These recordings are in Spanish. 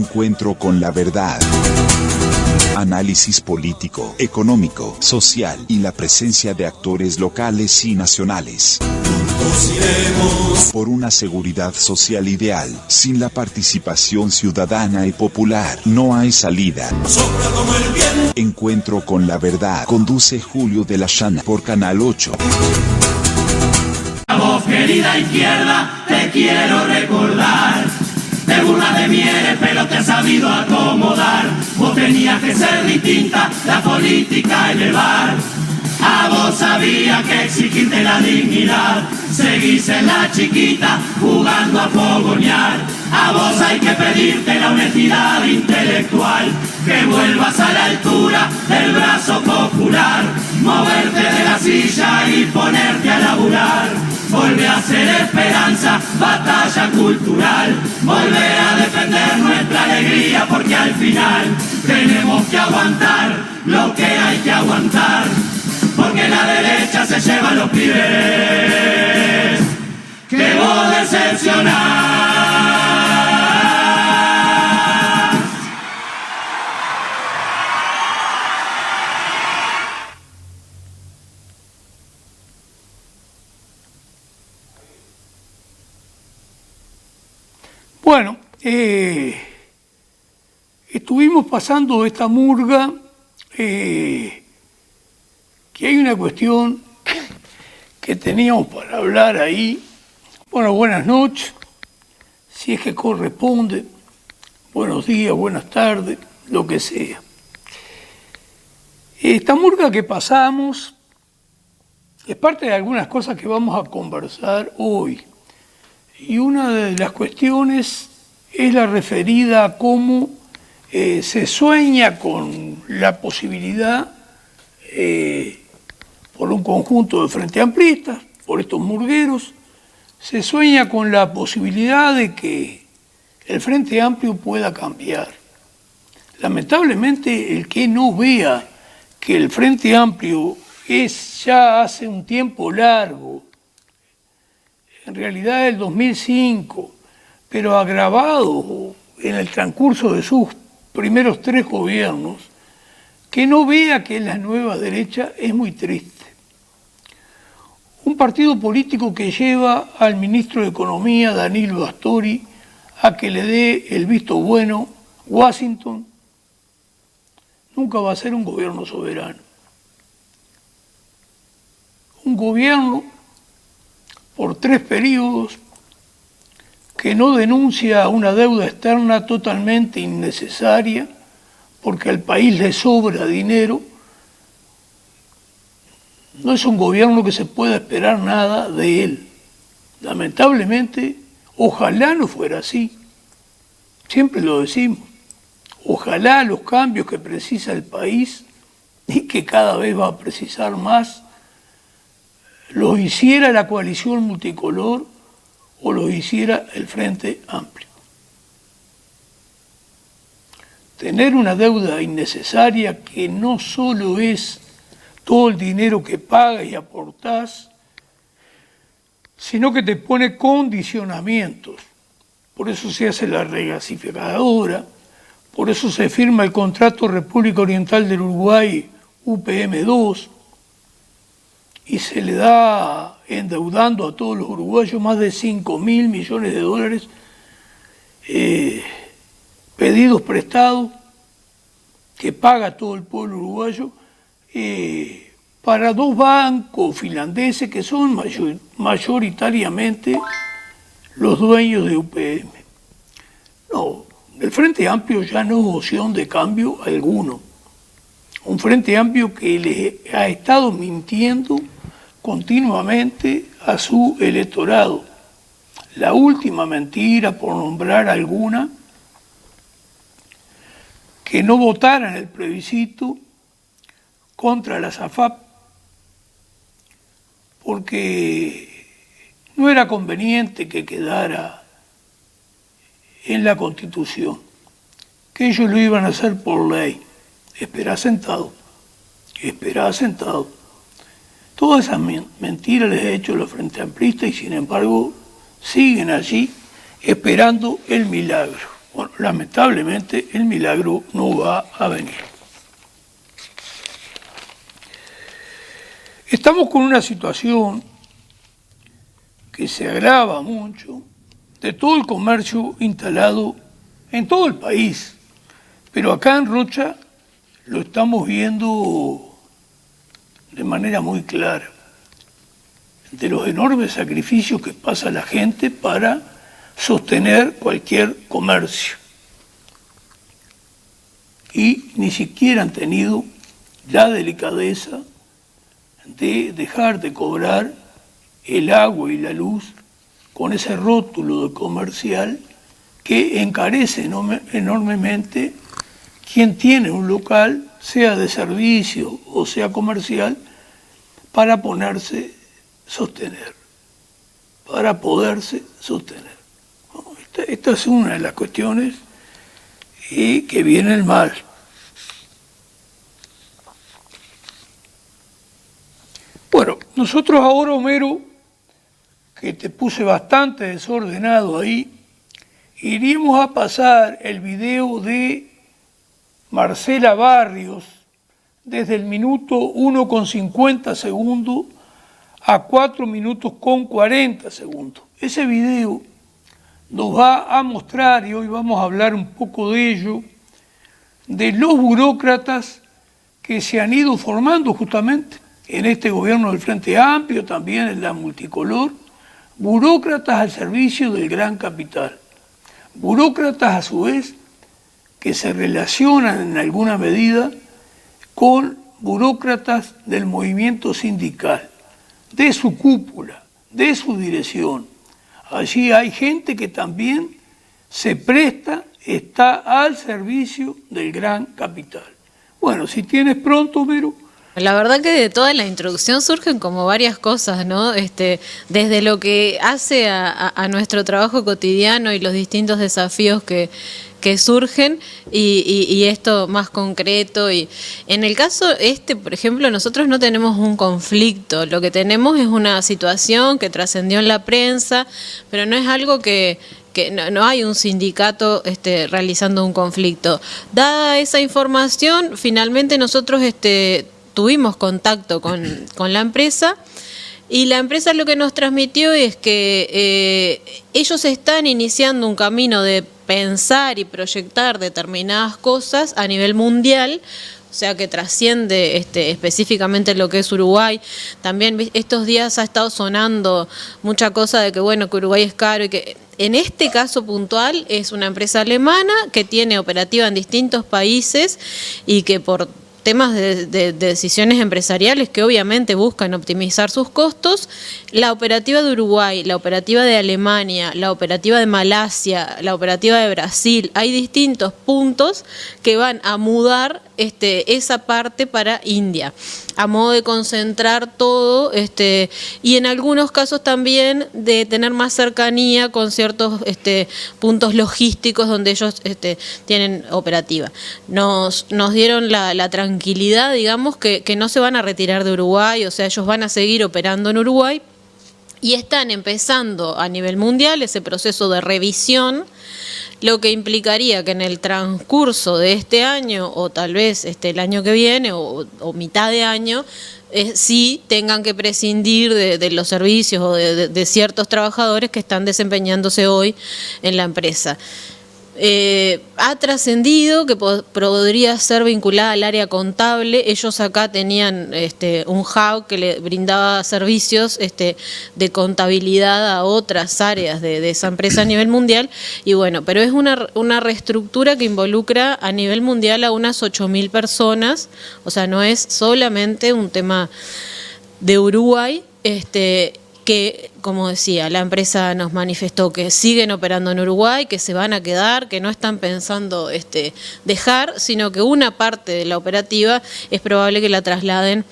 Encuentro con la verdad. Análisis político, económico, social y la presencia de actores locales y nacionales. Por una seguridad social ideal, sin la participación ciudadana y popular, no hay salida. Encuentro con la verdad. Conduce Julio de la Llana por Canal 8. A vos, querida izquierda, te quiero recordar. Te burlas de mí, eres pero te has sabido acomodar. Vos tenías que ser distinta, la política elevar. A vos sabía que exigirte la dignidad. Seguís en la chiquita, jugando a fogonear. A vos hay que pedirte la honestidad intelectual. Que vuelvas a la altura del brazo popular. Moverte de la silla y ponerte a laburar. Volver a ser esperanza, batalla cultural. Volver a defender nuestra alegría porque al final tenemos que aguantar lo que hay que aguantar. Porque la derecha se lleva a los pibes que vos decepcionás. Bueno, estuvimos pasando esta murga, que hay una cuestión que teníamos para hablar ahí. Bueno, buenas noches, si es que corresponde, buenos días, buenas tardes, lo que sea. Esta murga que pasamos es parte de algunas cosas que vamos a conversar hoy. Y una de las cuestiones es la referida a cómo se sueña con la posibilidad, por un conjunto de frente amplistas, por estos murgueros, se sueña con la posibilidad de que el Frente Amplio pueda cambiar. Lamentablemente, el que no vea que el Frente Amplio es ya hace un tiempo largo, en realidad el 2005, pero agravado en el transcurso de sus primeros 3 gobiernos, que no vea que la nueva derecha es muy triste. Un partido político que lleva al ministro de Economía, Danilo Astori, a que le dé el visto bueno Washington, nunca va a ser un gobierno soberano. Un gobierno por 3 periodos, que no denuncia una deuda externa totalmente innecesaria, porque al país le sobra dinero, no es un gobierno que se pueda esperar nada de él. Lamentablemente, ojalá no fuera así. Siempre lo decimos. Ojalá los cambios que precisa el país y que cada vez va a precisar más, los hiciera la coalición multicolor o los hiciera el Frente Amplio. Tener una deuda innecesaria que no solo es todo el dinero que pagas y aportás, sino que te pone condicionamientos. Por eso se hace la regasificadora, por eso se firma el contrato República Oriental del Uruguay, UPM2, y se le da endeudando a todos los uruguayos más de 5.000 millones de dólares pedidos prestados que paga todo el pueblo uruguayo para 2 bancos finlandeses que son mayoritariamente los dueños de UPM. No, el Frente Amplio ya no es opción de cambio alguno. Un Frente Amplio que le ha estado mintiendo continuamente a su electorado. La última mentira, por nombrar alguna, que no votaran el plebiscito contra la SAFAP, porque no era conveniente que quedara en la Constitución, que ellos lo iban a hacer por ley. Esperá sentado. Todas esas mentiras les ha hecho los Frente Amplistas y sin embargo siguen allí esperando el milagro. Bueno, lamentablemente el milagro no va a venir. Estamos con una situación que se agrava mucho de todo el comercio instalado en todo el país, pero acá en Rocha lo estamos viendo de manera muy clara, de los enormes sacrificios que pasa la gente para sostener cualquier comercio. Y ni siquiera han tenido la delicadeza de dejar de cobrar el agua y la luz con ese rótulo de comercial que encarece enormemente quien tiene un local, sea de servicio o sea comercial, para poderse sostener. Esta es una de las cuestiones que vienen mal. Bueno, nosotros ahora, Homero, que te puse bastante desordenado ahí, iríamos a pasar el video de Marcela Barrios desde el minuto 1,50 a 4 minutos con 40 segundos. Ese video nos va a mostrar, y hoy vamos a hablar un poco de ello, de los burócratas que se han ido formando justamente en este gobierno del Frente Amplio, también en la multicolor, burócratas al servicio del gran capital. Burócratas a su vez que se relacionan en alguna medida con burócratas del movimiento sindical, de su cúpula, de su dirección. Allí hay gente que también se presta, está al servicio del gran capital. Bueno, si tienes pronto, Vero. La verdad que de toda la introducción surgen como varias cosas, ¿no? Desde lo que hace a nuestro trabajo cotidiano y los distintos desafíos que surgen y esto más concreto. Y en el caso por ejemplo, nosotros no tenemos un conflicto, lo que tenemos es una situación que trascendió en la prensa, pero no es algo que no hay un sindicato realizando un conflicto. Dada esa información, finalmente nosotros tuvimos contacto con la empresa, y la empresa lo que nos transmitió es que ellos están iniciando un camino de pensar y proyectar determinadas cosas a nivel mundial, o sea que trasciende específicamente lo que es Uruguay. También estos días ha estado sonando mucha cosa de que bueno, que Uruguay es caro, y que en este caso puntual es una empresa alemana que tiene operativa en distintos países y que por temas de decisiones empresariales que obviamente buscan optimizar sus costos, la operativa de Uruguay, la operativa de Alemania, la operativa de Malasia, la operativa de Brasil, hay distintos puntos que van a mudar esa parte para India, a modo de concentrar todo, y en algunos casos también de tener más cercanía con ciertos puntos logísticos donde ellos tienen operativa. Nos dieron la tranquilidad, digamos, que no se van a retirar de Uruguay, o sea, ellos van a seguir operando en Uruguay y están empezando a nivel mundial ese proceso de revisión, lo que implicaría que en el transcurso de este año, o tal vez el año que viene, o mitad de año, sí tengan que prescindir de los servicios o de ciertos trabajadores que están desempeñándose hoy en la empresa. Ha trascendido que podría ser vinculada al área contable. Ellos acá tenían un hub que le brindaba servicios de contabilidad a otras áreas de esa empresa a nivel mundial, y bueno, pero es una reestructura que involucra a nivel mundial a unas 8.000 personas, o sea, no es solamente un tema de Uruguay, que, como decía, la empresa nos manifestó que siguen operando en Uruguay, que se van a quedar, que no están pensando dejar, sino que una parte de la operativa es probable que la trasladen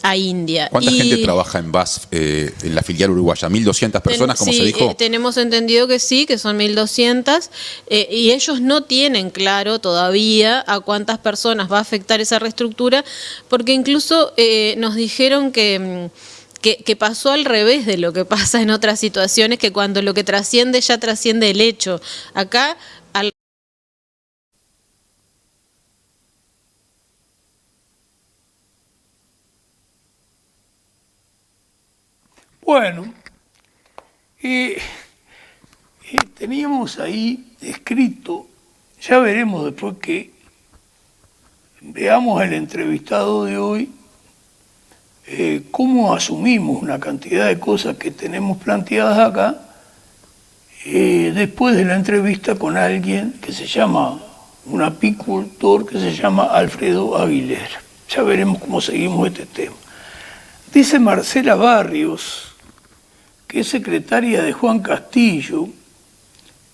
a India. ¿Cuánta gente trabaja en BASF, en la filial uruguaya? ¿1.200 personas, como se dijo? Tenemos entendido que sí, que son 1.200, y ellos no tienen claro todavía a cuántas personas va a afectar esa reestructura, porque incluso nos dijeron que pasó al revés de lo que pasa en otras situaciones, que cuando lo que trasciende ya trasciende el hecho. Acá Bueno, teníamos ahí escrito, ya veremos después que veamos el entrevistado de hoy, cómo asumimos una cantidad de cosas que tenemos planteadas acá, después de la entrevista con alguien que se llama, un apicultor que se llama Alfredo Aguilera. Ya veremos cómo seguimos este tema. Dice Marcela Barrios, que es secretaria de Juan Castillo,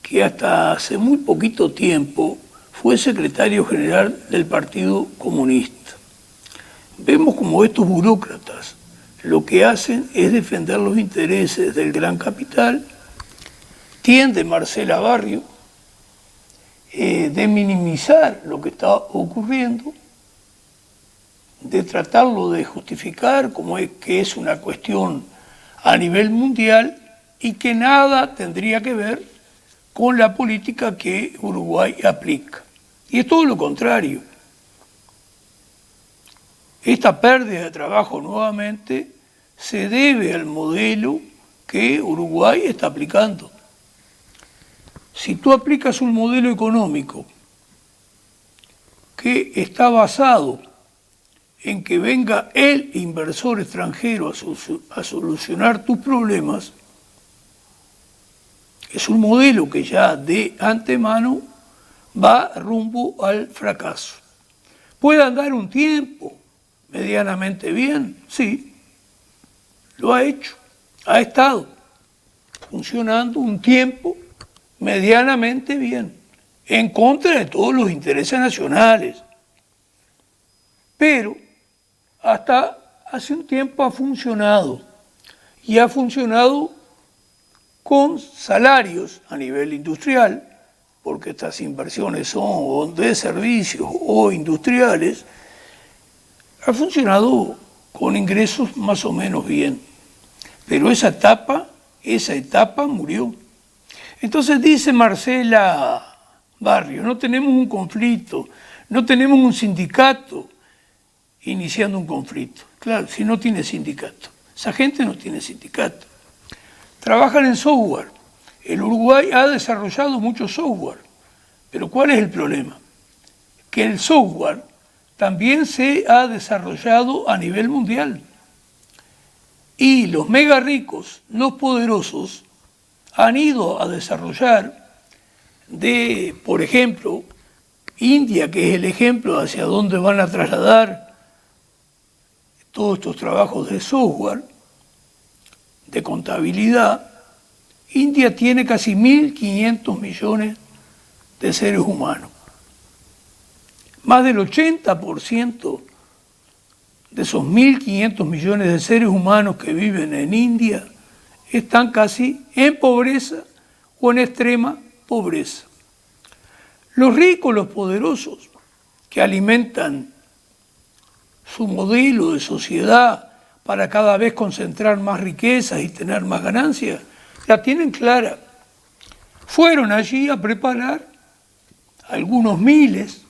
que hasta hace muy poquito tiempo fue secretario general del Partido Comunista. Vemos como estos burócratas lo que hacen es defender los intereses del gran capital. Tiende Marcela Barrios de minimizar lo que está ocurriendo, de tratarlo de justificar como es que es una cuestión a nivel mundial y que nada tendría que ver con la política que Uruguay aplica. Y es todo lo contrario. Esta pérdida de trabajo nuevamente se debe al modelo que Uruguay está aplicando. Si tú aplicas un modelo económico que está basado en que venga el inversor extranjero a solucionar tus problemas, es un modelo que ya de antemano va rumbo al fracaso. Puede andar un tiempo medianamente bien, sí, lo ha hecho, ha estado funcionando un tiempo medianamente bien, en contra de todos los intereses nacionales. Pero hasta hace un tiempo ha funcionado, y ha funcionado con salarios a nivel industrial, porque estas inversiones son de servicios o industriales, ha funcionado con ingresos más o menos bien. Pero esa etapa murió. Entonces dice Marcela Barrios, no tenemos un conflicto, no tenemos un sindicato iniciando un conflicto. Claro, si no tiene sindicato. Esa gente no tiene sindicato. Trabajan en software. El Uruguay ha desarrollado mucho software. Pero ¿cuál es el problema? Que el software también se ha desarrollado a nivel mundial. Y los mega ricos, los poderosos, han ido a desarrollar por ejemplo, India, que es el ejemplo hacia dónde van a trasladar todos estos trabajos de software, de contabilidad. India tiene casi 1.500 millones de seres humanos. Más del 80% de esos 1.500 millones de seres humanos que viven en India están casi en pobreza o en extrema pobreza. Los ricos, los poderosos, que alimentan su modelo de sociedad para cada vez concentrar más riquezas y tener más ganancias, la tienen clara. Fueron allí a preparar algunos miles,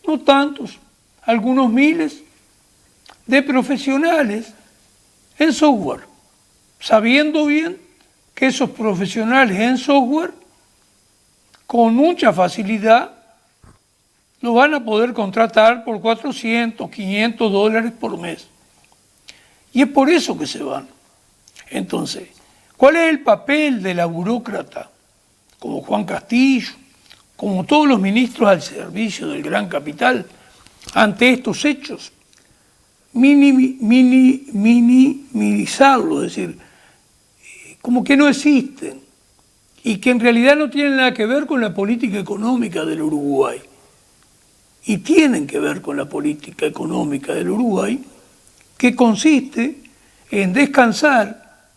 no tantos, algunos miles de profesionales en software, sabiendo bien que esos profesionales en software con mucha facilidad lo van a poder contratar por 400, 500 dólares por mes. Y es por eso que se van. Entonces, ¿cuál es el papel de la burócrata, como Juan Castillo, como todos los ministros al servicio del gran capital, ante estos hechos? Minimizarlo, es decir, como que no existen y que en realidad no tienen nada que ver con la política económica del Uruguay. Y tienen que ver con la política económica del Uruguay, que consiste en descansar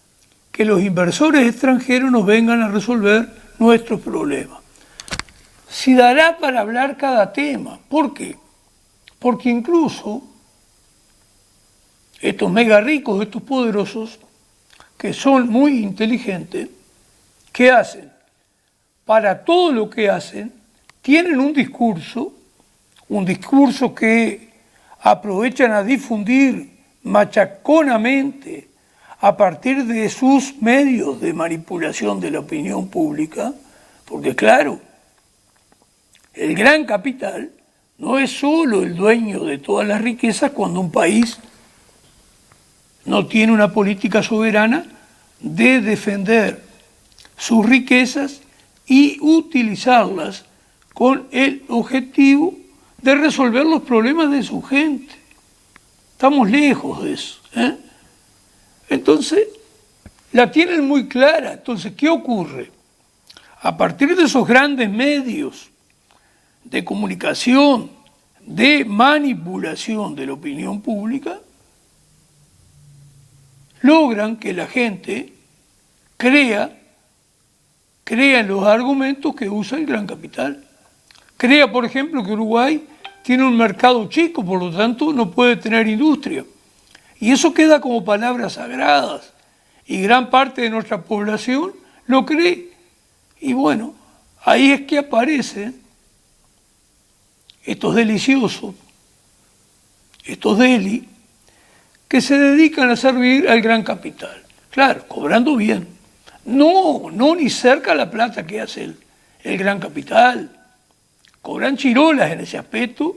que los inversores extranjeros nos vengan a resolver nuestros problemas. Si dará para hablar cada tema. ¿Por qué? Porque incluso estos mega ricos, estos poderosos, que son muy inteligentes, ¿qué hacen? Para todo lo que hacen, tienen un discurso que aprovechan a difundir machaconamente a partir de sus medios de manipulación de la opinión pública, porque claro, el gran capital no es solo el dueño de todas las riquezas cuando un país no tiene una política soberana de defender sus riquezas y utilizarlas con el objetivo de resolver los problemas de su gente. Estamos lejos de eso, ¿eh? Entonces, la tienen muy clara. Entonces, ¿qué ocurre? A partir de esos grandes medios de comunicación, de manipulación de la opinión pública, logran que la gente crea en los argumentos que usa el gran capital. Crea, por ejemplo, que Uruguay tiene un mercado chico, por lo tanto no puede tener industria. Y eso queda como palabras sagradas. Y gran parte de nuestra población lo cree. Y bueno, ahí es que aparecen estos deliciosos, estos deli, que se dedican a servir al gran capital. Claro, cobrando bien. No ni cerca la plata que hace el gran capital. Cobran chirolas en ese aspecto,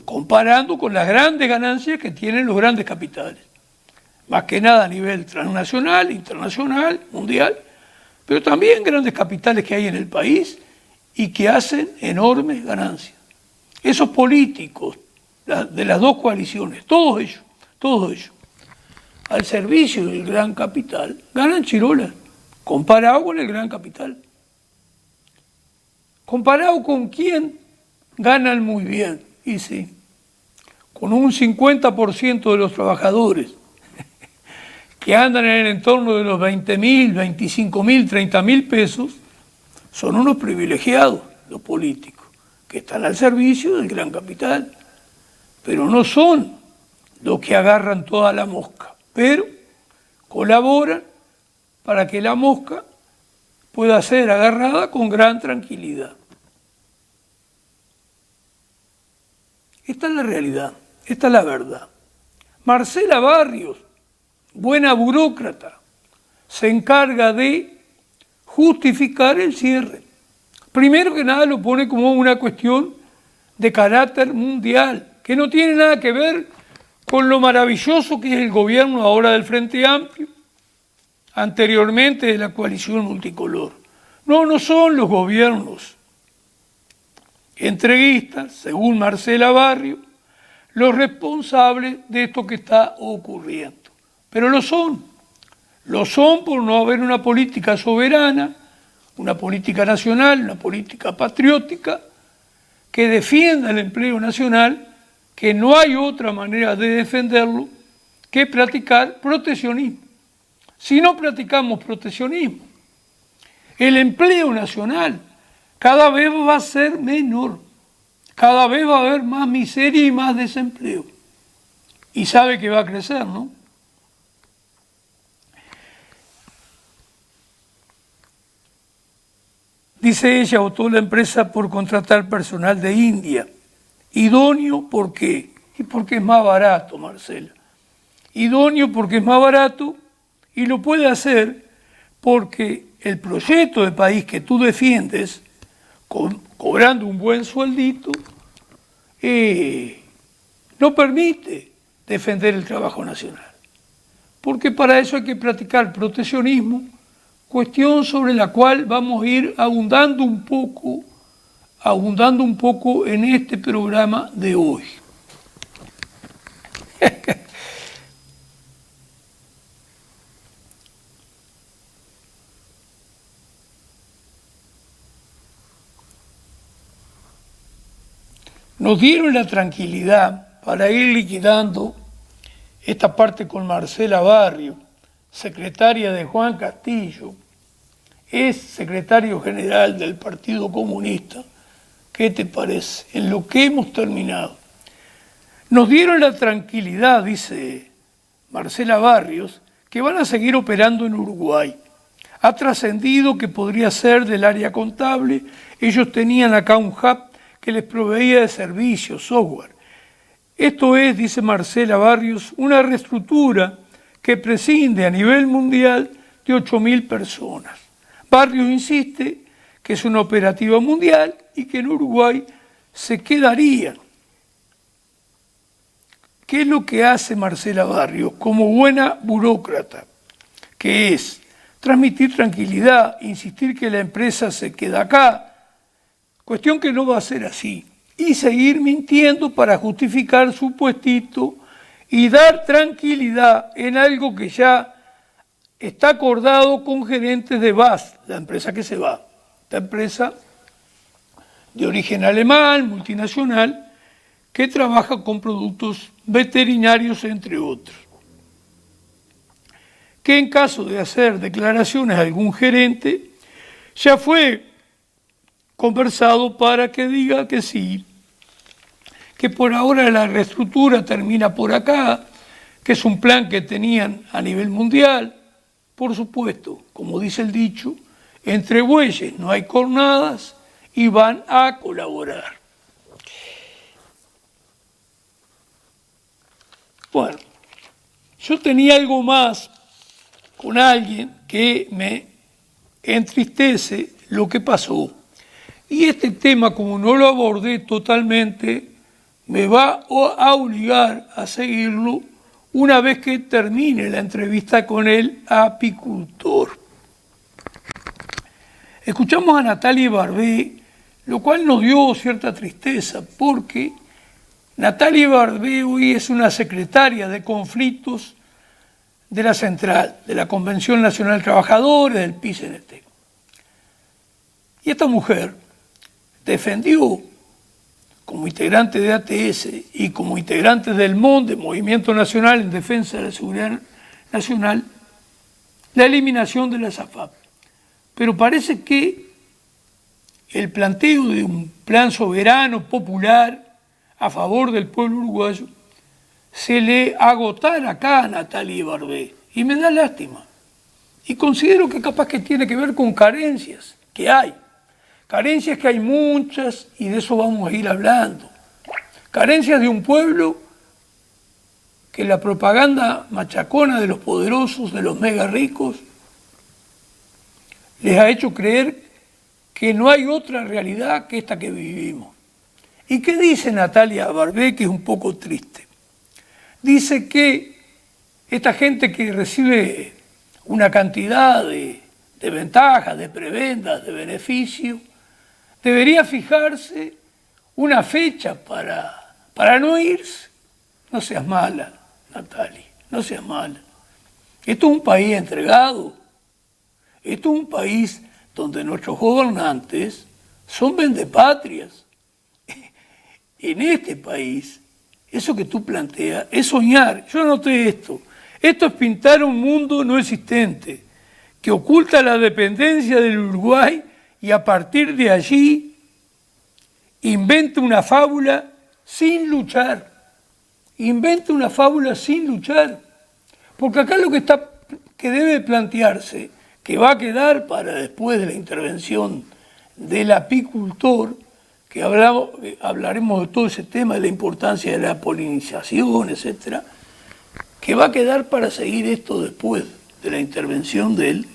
comparando con las grandes ganancias que tienen los grandes capitales. Más que nada a nivel transnacional, internacional, mundial, pero también grandes capitales que hay en el país y que hacen enormes ganancias. Esos políticos de las dos coaliciones, todos ellos, al servicio del gran capital, ganan chirolas, comparado con el gran capital. ¿Comparado con quién? Ganan muy bien, y sí, con un 50% de los trabajadores que andan en el entorno de los 20.000, 25.000, 30.000 pesos, son unos privilegiados los políticos, que están al servicio del gran capital, pero no son los que agarran toda la mosca, pero colaboran para que la mosca pueda ser agarrada con gran tranquilidad. Esta es la realidad, esta es la verdad. Marcela Barrios, buena burócrata, se encarga de justificar el cierre. Primero que nada lo pone como una cuestión de carácter mundial, que no tiene nada que ver con lo maravilloso que es el gobierno ahora del Frente Amplio, anteriormente de la coalición multicolor. No son los gobiernos entreguistas, según Marcela Barrios, los responsables de esto que está ocurriendo. Pero lo son por no haber una política soberana, una política nacional, una política patriótica que defienda el empleo nacional, que no hay otra manera de defenderlo que practicar proteccionismo. Si no practicamos proteccionismo, el empleo nacional cada vez va a ser menor, cada vez va a haber más miseria y más desempleo. Y sabe que va a crecer, ¿no? Dice ella, optó la empresa por contratar personal de India. Idóneo, ¿por qué? Y porque es más barato, Marcela. Idóneo porque es más barato y lo puede hacer porque el proyecto de país que tú defiendes, cobrando un buen sueldito, no permite defender el trabajo nacional. Porque para eso hay que practicar proteccionismo, cuestión sobre la cual vamos a ir abundando un poco en este programa de hoy. Nos dieron la tranquilidad para ir liquidando esta parte con Marcela Barrios, secretaria de Juan Castillo, es secretario general del Partido Comunista. ¿Qué te parece? En lo que hemos terminado. Nos dieron la tranquilidad, dice Marcela Barrios, que van a seguir operando en Uruguay. Ha trascendido que podría ser del área contable. Ellos tenían acá un hub que les proveía de servicios, software. Esto es, dice Marcela Barrios, una reestructura que prescinde a nivel mundial de 8.000 personas. Barrios insiste que es una operativa mundial y que en Uruguay se quedarían. ¿Qué es lo que hace Marcela Barrios como buena burócrata? Que es transmitir tranquilidad, insistir que la empresa se queda acá, cuestión que no va a ser así, y seguir mintiendo para justificar su puestito y dar tranquilidad en algo que ya está acordado con gerentes de BASF, la empresa que se va, esta empresa de origen alemán, multinacional, que trabaja con productos veterinarios, entre otros. Que en caso de hacer declaraciones a algún gerente, ya fue conversado para que diga que sí, que por ahora la reestructura termina por acá, que es un plan que tenían a nivel mundial. Por supuesto, como dice el dicho, entre bueyes no hay cornadas y van a colaborar. Bueno, yo tenía algo más con alguien que me entristece lo que pasó. Y este tema, como no lo abordé totalmente, me va a obligar a seguirlo una vez que termine la entrevista con el apicultor. Escuchamos a Natalia Barbé, lo cual nos dio cierta tristeza, porque Natalia Barbé hoy es una secretaria de conflictos de la Central, de la Convención Nacional de Trabajadores, del PICNT. Y esta mujer defendió, como integrante de ATS y como integrante del MON, de Movimiento Nacional en Defensa de la Seguridad Nacional, la eliminación de la SAFAP. Pero parece que el planteo de un plan soberano, popular, a favor del pueblo uruguayo, se le agotara acá a Natalia Barbé. Y me da lástima. Y considero que capaz que tiene que ver con carencias que hay. Carencias que hay muchas y de eso vamos a ir hablando. Carencias de un pueblo que la propaganda machacona de los poderosos, de los mega ricos, les ha hecho creer que no hay otra realidad que esta que vivimos. ¿Y qué dice Natalia Barbé, que es un poco triste? Dice que esta gente que recibe una cantidad de ventajas, de prebendas, de beneficios, debería fijarse una fecha para no irse. No seas mala, Natalia, no seas mala. Esto es un país entregado. Esto es un país donde nuestros gobernantes son vendepatrias. En este país, eso que tú planteas es soñar. Yo anoté esto. Esto es pintar un mundo no existente, que oculta la dependencia del Uruguay y a partir de allí inventa una fábula sin luchar. Inventa una fábula sin luchar. Porque acá lo que debe plantearse, que va a quedar para después de la intervención del apicultor, que hablaremos de todo ese tema, de la importancia de la polinización, etcétera, que va a quedar para seguir esto después de la intervención de él.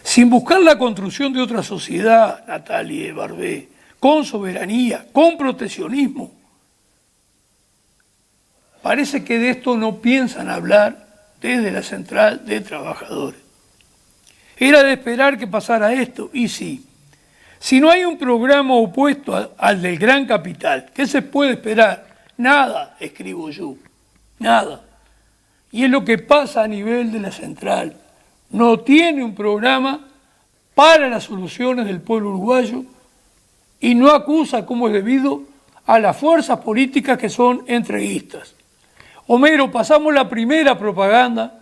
Sin buscar la construcción de otra sociedad, Natalia Barbé, con soberanía, con proteccionismo. Parece que de esto no piensan hablar desde la Central de Trabajadores. Era de esperar que pasara esto, y sí. Si no hay un programa opuesto al del gran capital, ¿qué se puede esperar? Nada, escribo yo, nada. Y es lo que pasa a nivel de la Central. No tiene un programa para las soluciones del pueblo uruguayo y no acusa, como es debido, a las fuerzas políticas que son entreguistas. Homero, pasamos la primera propaganda.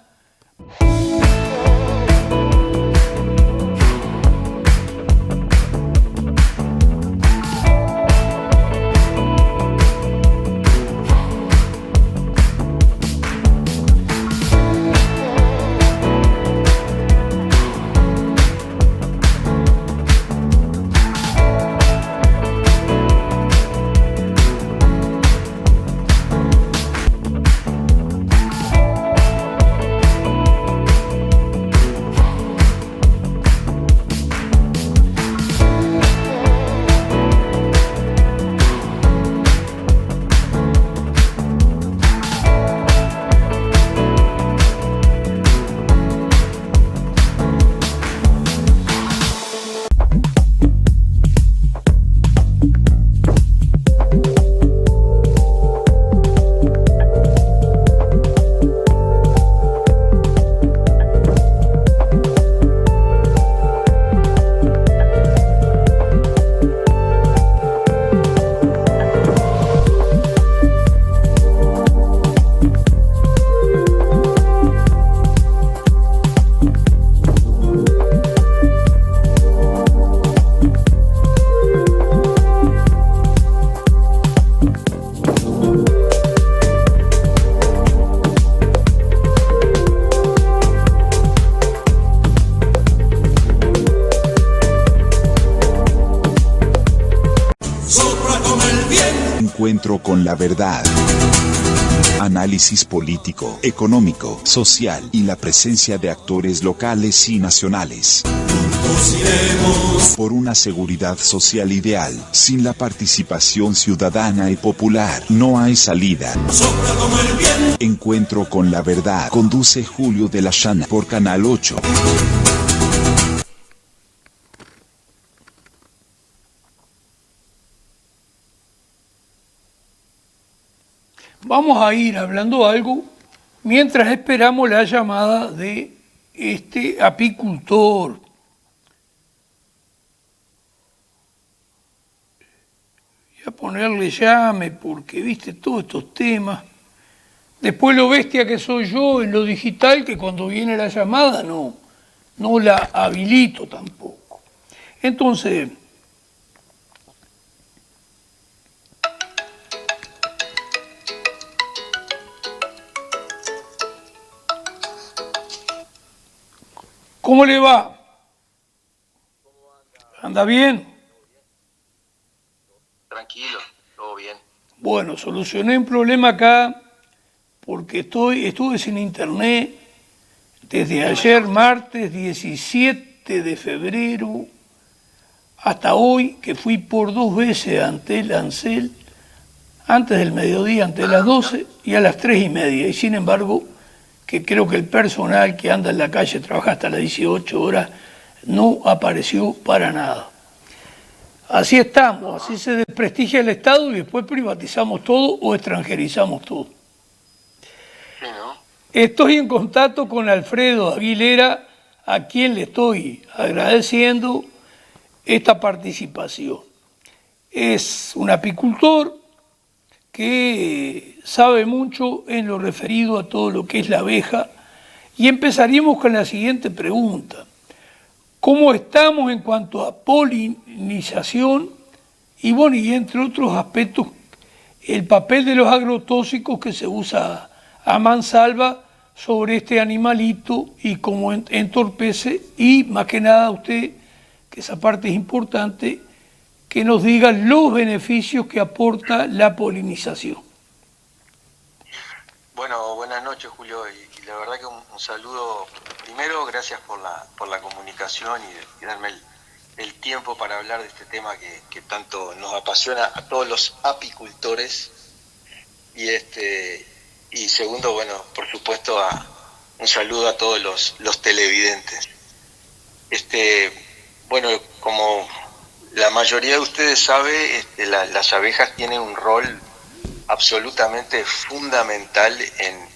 Encuentro con la verdad. Análisis político, económico, social y la presencia de actores locales y nacionales. Por una seguridad social ideal, sin la participación ciudadana y popular, no hay salida. Encuentro con la verdad. Conduce Julio de la Llana por Canal 8. Vamos a ir hablando algo mientras esperamos la llamada de este apicultor. Voy a ponerle llame porque, viste, todos estos temas. Después lo bestia que soy yo en lo digital, que cuando viene la llamada no la habilito tampoco. Entonces, ¿cómo le va? ¿Anda bien? Tranquilo, todo bien. Bueno, solucioné un problema acá porque estuve sin internet desde ayer, martes 17 de febrero, hasta hoy, que fui por 2 veces ante el Ansel, antes del mediodía, ante las 12 y a las 3:30. Y sin embargo, que creo que el personal que anda en la calle trabaja hasta las 18 horas, no apareció para nada. Así estamos, así se desprestigia el Estado y después privatizamos todo o extranjerizamos todo. Sí, ¿no? Estoy en contacto con Alfredo Aguilera, a quien le estoy agradeciendo esta participación. Es un apicultor que sabe mucho en lo referido a todo lo que es la abeja, y empezaríamos con la siguiente pregunta. ¿Cómo estamos en cuanto a polinización? Y bueno, y entre otros aspectos, el papel de los agrotóxicos que se usa a mansalva sobre este animalito y cómo entorpece, y más que nada usted, que esa parte es importante, que nos diga los beneficios que aporta la polinización. Bueno, buenas noches, Julio, y la verdad que un saludo. Primero, gracias por la comunicación y darme el tiempo para hablar de este tema que tanto nos apasiona a todos los apicultores. Y segundo, bueno, por supuesto, un saludo a todos los televidentes. Bueno, como la mayoría de ustedes sabe, las abejas tienen un rol absolutamente fundamental en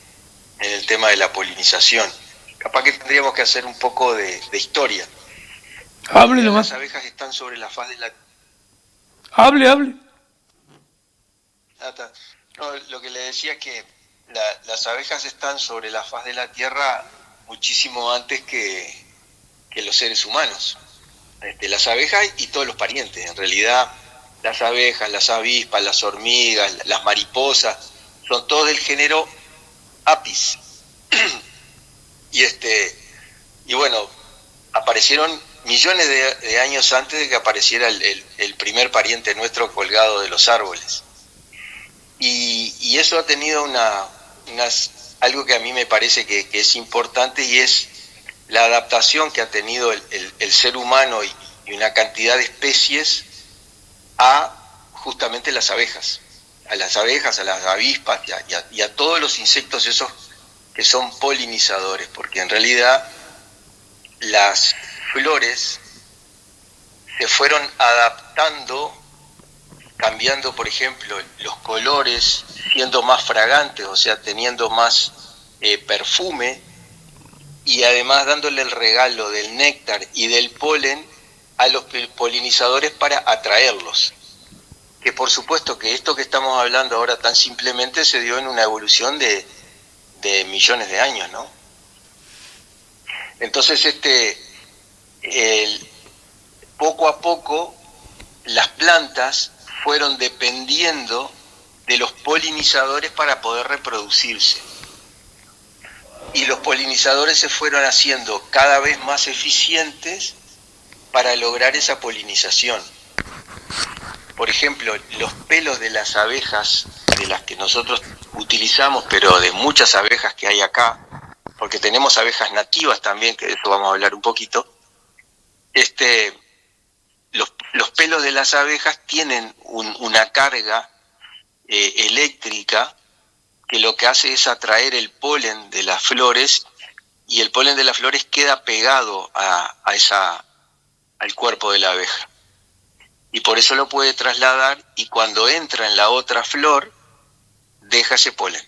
el tema de la polinización. Capaz que tendríamos que hacer un poco de historia. Hable nomás. Las abejas están sobre la faz de la... Hable. No, lo que le decía es que las abejas están sobre la faz de la Tierra muchísimo antes que los seres humanos. Las abejas y todos los parientes, en realidad las abejas, las avispas, las hormigas, las mariposas, son todos del género Apis. Y bueno, aparecieron millones de años antes de que apareciera el primer pariente nuestro colgado de los árboles. Y eso ha tenido algo que a mí me parece que es importante, y es la adaptación que ha tenido el ser humano y una cantidad de especies a justamente las abejas. A las abejas, a las avispas y a todos los insectos esos que son polinizadores, porque en realidad las flores se fueron adaptando, cambiando, por ejemplo, los colores, siendo más fragantes, o sea, teniendo más perfume, y además dándole el regalo del néctar y del polen a los polinizadores para atraerlos. Que por supuesto que esto que estamos hablando ahora tan simplemente se dio en una evolución de millones de años, ¿no? Entonces, poco a poco las plantas fueron dependiendo de los polinizadores para poder reproducirse. Y los polinizadores se fueron haciendo cada vez más eficientes para lograr esa polinización. por ejemplo, los pelos de las abejas, de las que nosotros utilizamos, pero de muchas abejas que hay acá, porque tenemos abejas nativas también, que de esto vamos a hablar un poquito, los pelos de las abejas tienen una carga eléctrica que lo que hace es atraer el polen de las flores, y el polen de las flores queda pegado al cuerpo de la abeja. Y por eso lo puede trasladar, y cuando entra en la otra flor, deja ese polen.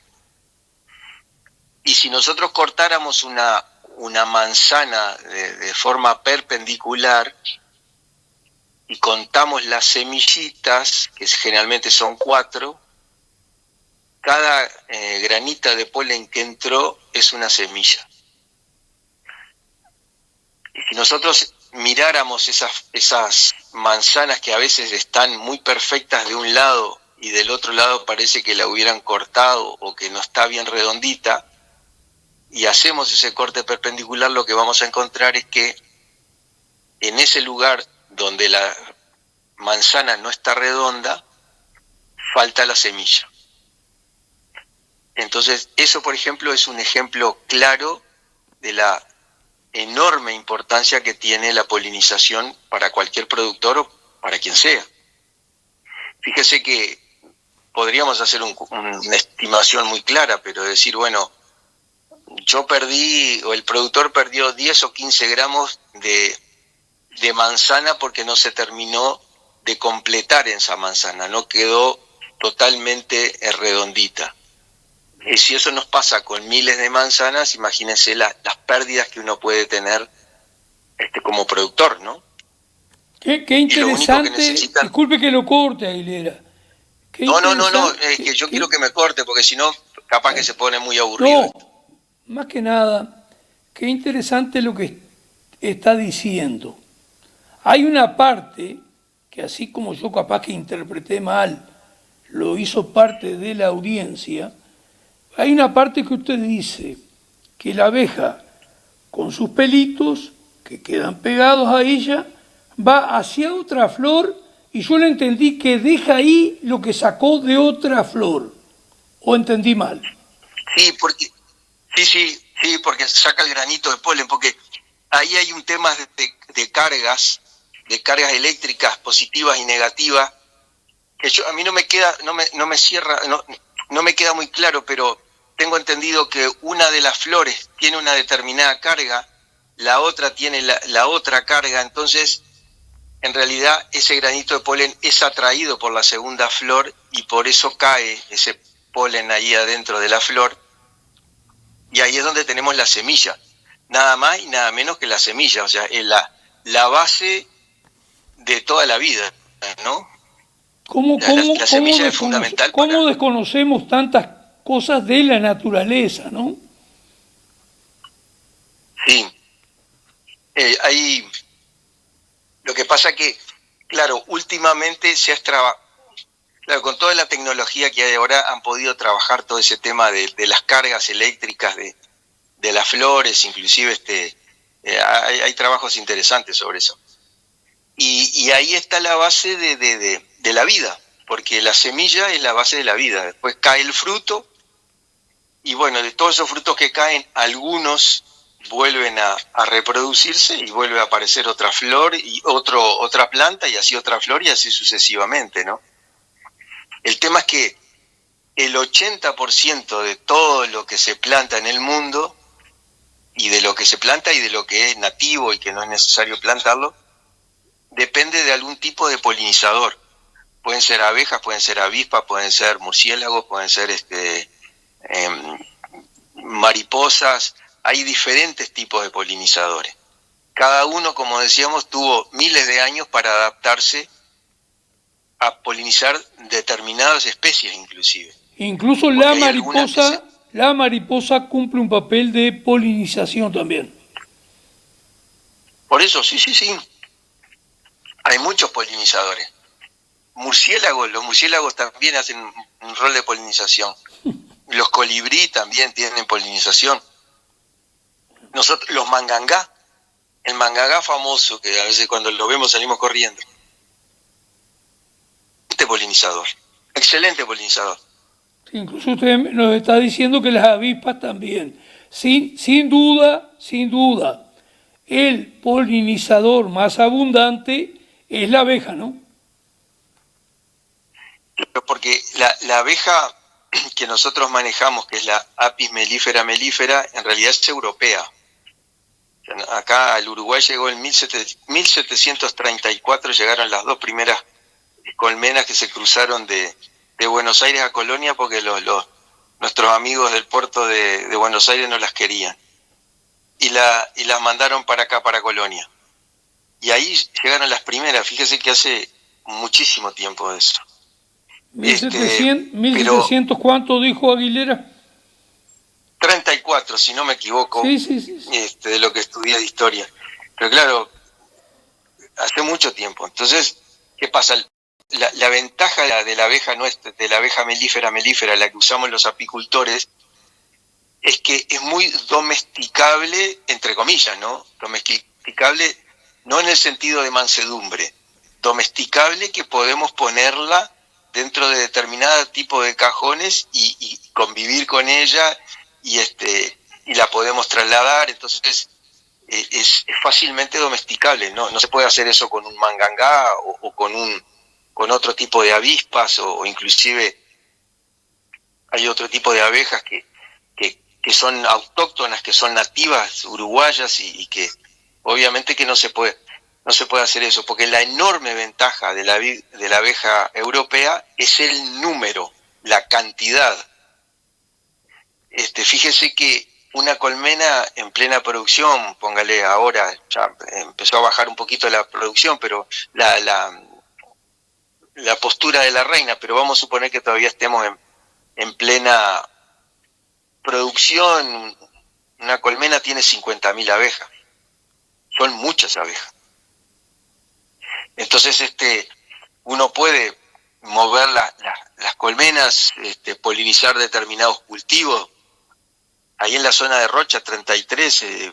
Y si nosotros cortáramos una manzana de forma perpendicular y contamos las semillitas, que generalmente son 4, cada granita de polen que entró es una semilla. Y si nosotros miráramos esas manzanas que a veces están muy perfectas de un lado y del otro lado parece que la hubieran cortado o que no está bien redondita, y hacemos ese corte perpendicular, lo que vamos a encontrar es que en ese lugar donde la manzana no está redonda, falta la semilla. Entonces, eso, por ejemplo, es un ejemplo claro de la enorme importancia que tiene la polinización para cualquier productor o para quien sea. Fíjese que podríamos hacer una estimación muy clara, pero decir, bueno, yo perdí, o el productor perdió 10 o 15 gramos de manzana porque no se terminó de completar esa manzana, no quedó totalmente redondita. Y si eso nos pasa con miles de manzanas, imagínense las pérdidas que uno puede tener como productor, ¿no? Qué interesante. Disculpe que lo corte, Aguilera. No, es que yo quiero que me corte, porque si no, capaz que se pone muy aburrido. No, más que nada, qué interesante lo que está diciendo. Hay una parte que, así como yo capaz que interpreté mal, lo hizo parte de la audiencia. Hay una parte que usted dice que la abeja, con sus pelitos que quedan pegados a ella, va hacia otra flor, y yo le entendí que deja ahí lo que sacó de otra flor. ¿O entendí mal? Sí, porque saca el granito de polen, porque ahí hay un tema de cargas eléctricas positivas y negativas, que a mí no me queda muy claro, pero tengo entendido que una de las flores tiene una determinada carga, la otra tiene la otra carga, entonces en realidad ese granito de polen es atraído por la segunda flor y por eso cae ese polen ahí adentro de la flor, y ahí es donde tenemos la semilla, nada más y nada menos que la semilla, o sea, es la base de toda la vida, ¿no? La semilla es fundamental. ¿Cómo desconocemos tantas cosas de la naturaleza, no? Sí. Lo que pasa que, claro, últimamente claro, con toda la tecnología que hay ahora, han podido trabajar todo ese tema de las cargas eléctricas de las flores, inclusive hay trabajos interesantes sobre eso. Y ahí está la base de la vida, porque la semilla es la base de la vida. Después cae el fruto, y bueno, de todos esos frutos que caen, algunos vuelven a reproducirse y vuelve a aparecer otra flor y otra planta y así otra flor y así sucesivamente, ¿no? El tema es que el 80% de todo lo que se planta en el mundo, y de lo que se planta y de lo que es nativo y que no es necesario plantarlo, depende de algún tipo de polinizador. Pueden ser abejas, pueden ser avispas, pueden ser murciélagos, pueden ser mariposas. Hay diferentes tipos de polinizadores. Cada uno, como decíamos, tuvo miles de años para adaptarse a polinizar determinadas especies, inclusive. Incluso la mariposa cumple un papel de polinización también. Por eso, sí. Hay muchos polinizadores. Los murciélagos también hacen un rol de polinización. Los colibrí también tienen polinización. Los mangangá, el mangangá famoso, que a veces cuando lo vemos salimos corriendo. polinizador, excelente polinizador. Sí, incluso usted nos está diciendo que las avispas también. Sin duda, el polinizador más abundante es la abeja, ¿no? Porque la abeja que nosotros manejamos, que es la Apis mellifera mellifera, en realidad es europea. Acá al Uruguay llegó en 1734, llegaron las dos primeras colmenas que se cruzaron de Buenos Aires a Colonia porque nuestros amigos del puerto de Buenos Aires no las querían. Y las mandaron para acá, para Colonia. Y ahí llegaron las primeras, fíjese que hace muchísimo tiempo de eso. 1700, ¿cuánto dijo Aguilera? 34, si no me equivoco, sí. De lo que estudié de historia. Pero claro, hace mucho tiempo. Entonces, ¿qué pasa? La ventaja de la abeja nuestra, de la abeja mellifera mellifera, la que usamos los apicultores, es que es muy domesticable, entre comillas, ¿no? Domesticable no en el sentido de mansedumbre, domesticable que podemos ponerla dentro de determinado tipo de cajones y convivir con ella y la podemos trasladar. Entonces es fácilmente domesticable, no se puede hacer eso con un mangangá o con otro tipo de avispas o inclusive hay otro tipo de abejas que son autóctonas, que son nativas uruguayas y que obviamente que no se puede hacer eso, porque la enorme ventaja de la abeja europea es el número, la cantidad. Fíjese que una colmena en plena producción, póngale ahora, ya empezó a bajar un poquito la producción, pero la postura de la reina, pero vamos a suponer que todavía estemos en plena producción, una colmena tiene 50.000 abejas, son muchas abejas. Entonces uno puede mover las colmenas, polinizar determinados cultivos. Ahí en la zona de Rocha 33 es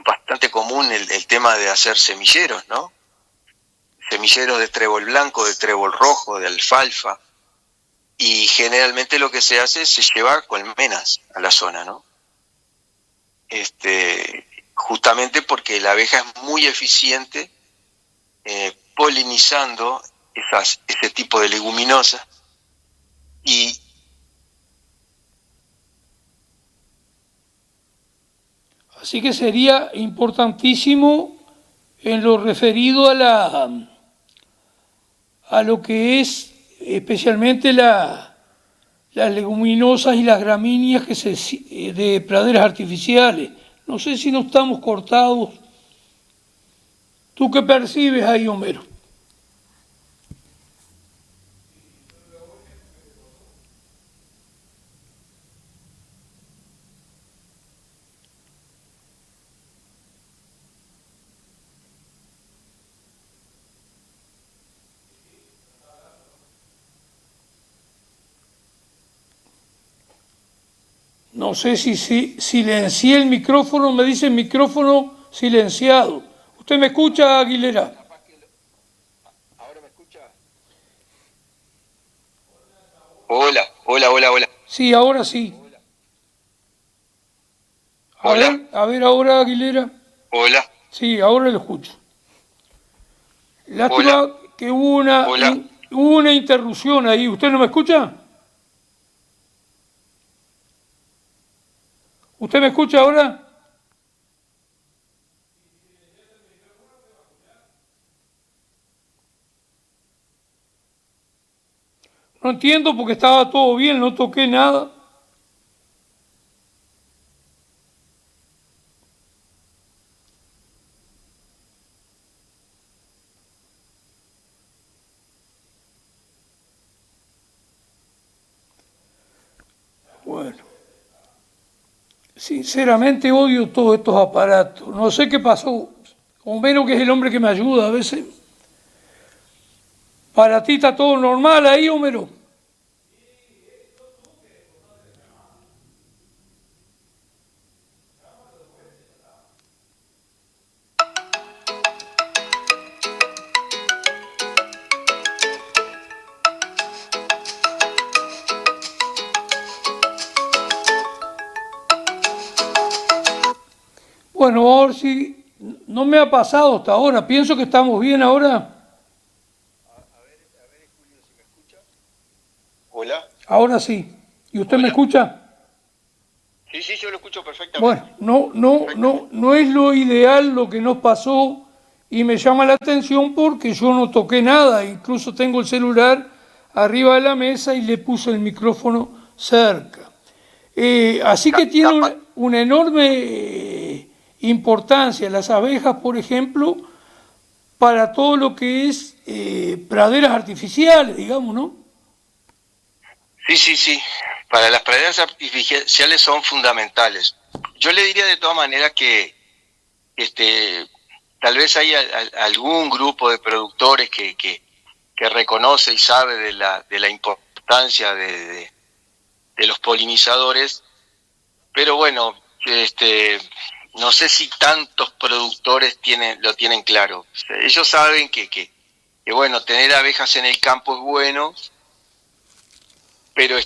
bastante común el tema de hacer semilleros, ¿no? Semilleros de trébol blanco, de trébol rojo, de alfalfa. Y generalmente lo que se hace es se lleva colmenas a la zona, ¿no? Justamente porque la abeja es muy eficiente polinizando ese tipo de leguminosas y así que sería importantísimo en lo referido a lo que es especialmente las leguminosas y las gramíneas de praderas artificiales. No sé si no estamos cortados. ¿Tú qué percibes ahí, Homero? No sé si silencié el micrófono, me dice micrófono silenciado. ¿Usted me escucha, Aguilera? ¿Ahora me escucha? Hola. Sí, ahora sí. A ver ahora, Aguilera. Hola. Sí, ahora lo escucho. Lástima que hubo una interrupción ahí. ¿Usted no me escucha? ¿Usted me escucha ahora? No entiendo porque estaba todo bien, no toqué nada. Bueno, sinceramente odio todos estos aparatos. No sé qué pasó. Homero, que es el hombre que me ayuda a veces. ¿Para ti está todo normal ahí, Homero? Bueno, ahora sí, no me ha pasado hasta ahora. Pienso que estamos bien ahora. Hola. Ahora sí. ¿Y usted Hola. me escucha? Sí, sí, yo lo escucho perfectamente. Bueno, no es lo ideal lo que nos pasó y me llama la atención porque yo no toqué nada, incluso tengo el celular arriba de la mesa y le puse el micrófono cerca. Así que tiene una enorme importancia las abejas, por ejemplo, para todo lo que es praderas artificiales, digamos, ¿no? Sí, sí, sí. Para las praderas artificiales son fundamentales. Yo le diría de todas maneras que tal vez hay algún grupo de productores que reconoce y sabe de la importancia de los polinizadores, pero bueno, no sé si tantos productores lo tienen claro. O sea, ellos saben que bueno, tener abejas en el campo es bueno, pero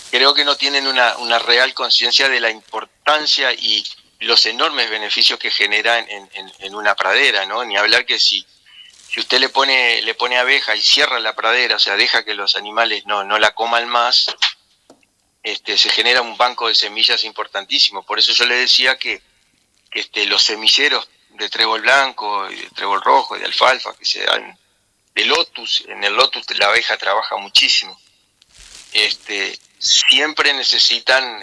creo que no tienen una real conciencia de la importancia y los enormes beneficios que genera en una pradera, ¿no? Ni hablar que si usted le pone abeja y cierra la pradera, o sea, deja que los animales no la coman más, se genera un banco de semillas importantísimo. Por eso yo le decía que los semilleros de trébol blanco, y de trébol rojo, y de alfalfa, que se dan de lotus, en el lotus la abeja trabaja muchísimo. Siempre necesitan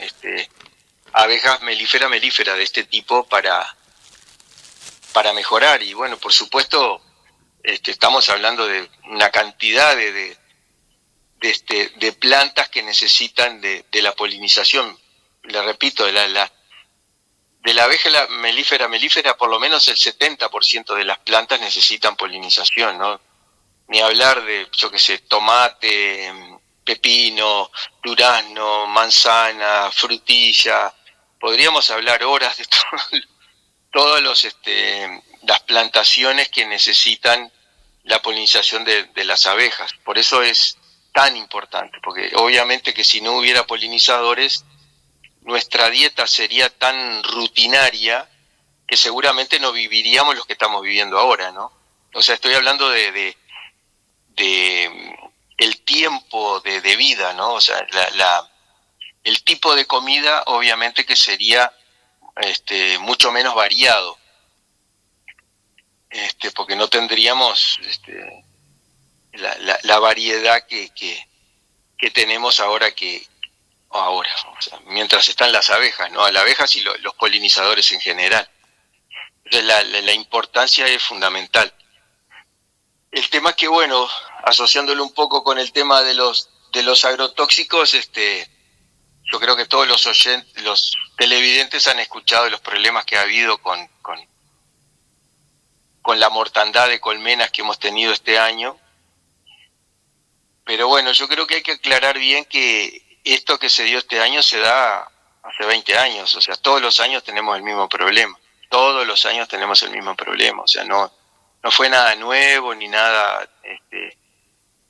abejas melífera de este tipo para mejorar. Y bueno, por supuesto, estamos hablando de una cantidad de plantas que necesitan de la polinización. Le repito, de la abeja melífera, por lo menos el 70% de las plantas necesitan polinización, ¿no? Ni hablar de, yo qué sé, tomate, pepino, durazno, manzana, frutilla. Podríamos hablar horas de todas las plantaciones que necesitan la polinización de las abejas. Por eso es tan importante, porque obviamente que si no hubiera polinizadores, nuestra dieta sería tan rutinaria que seguramente no viviríamos lo que estamos viviendo ahora, ¿no? O sea, estoy hablando de el tiempo de vida, ¿no? O sea, el tipo de comida obviamente que sería mucho menos variado, porque no tendríamos la variedad que tenemos ahora o sea, mientras están las abejas, ¿no? Las abejas y los polinizadores en general. Entonces la importancia es fundamental. El tema es que, bueno, asociándolo un poco con el tema de los agrotóxicos, yo creo que todos los televidentes han escuchado los problemas que ha habido con la mortandad de colmenas que hemos tenido este año. Pero bueno, yo creo que hay que aclarar bien que esto que se dio este año se da hace 20 años, o sea, todos los años tenemos el mismo problema, todos los años tenemos el mismo problema, o sea, no fue nada nuevo ni nada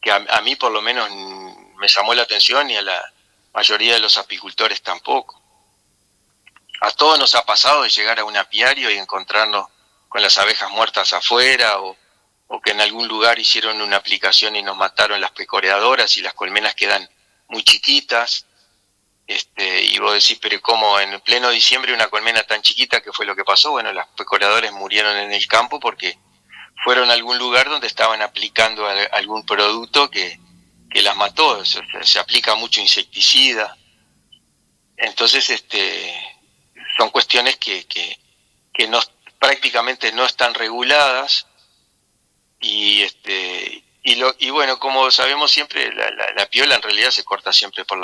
que a mí por lo menos me llamó la atención y a la mayoría de los apicultores tampoco. A todos nos ha pasado de llegar a un apiario y encontrarnos con las abejas muertas afuera o que en algún lugar hicieron una aplicación y nos mataron las pecoreadoras y las colmenas quedan muy chiquitas. Y vos decís, pero ¿cómo en pleno diciembre una colmena tan chiquita? ¿Qué fue lo que pasó? Bueno, las pecoreadoras murieron en el campo porque fueron a algún lugar donde estaban aplicando algún producto que las mató. Se aplica mucho insecticida. Entonces, son cuestiones que prácticamente no están reguladas y bueno, como sabemos siempre, la piola en realidad se corta siempre por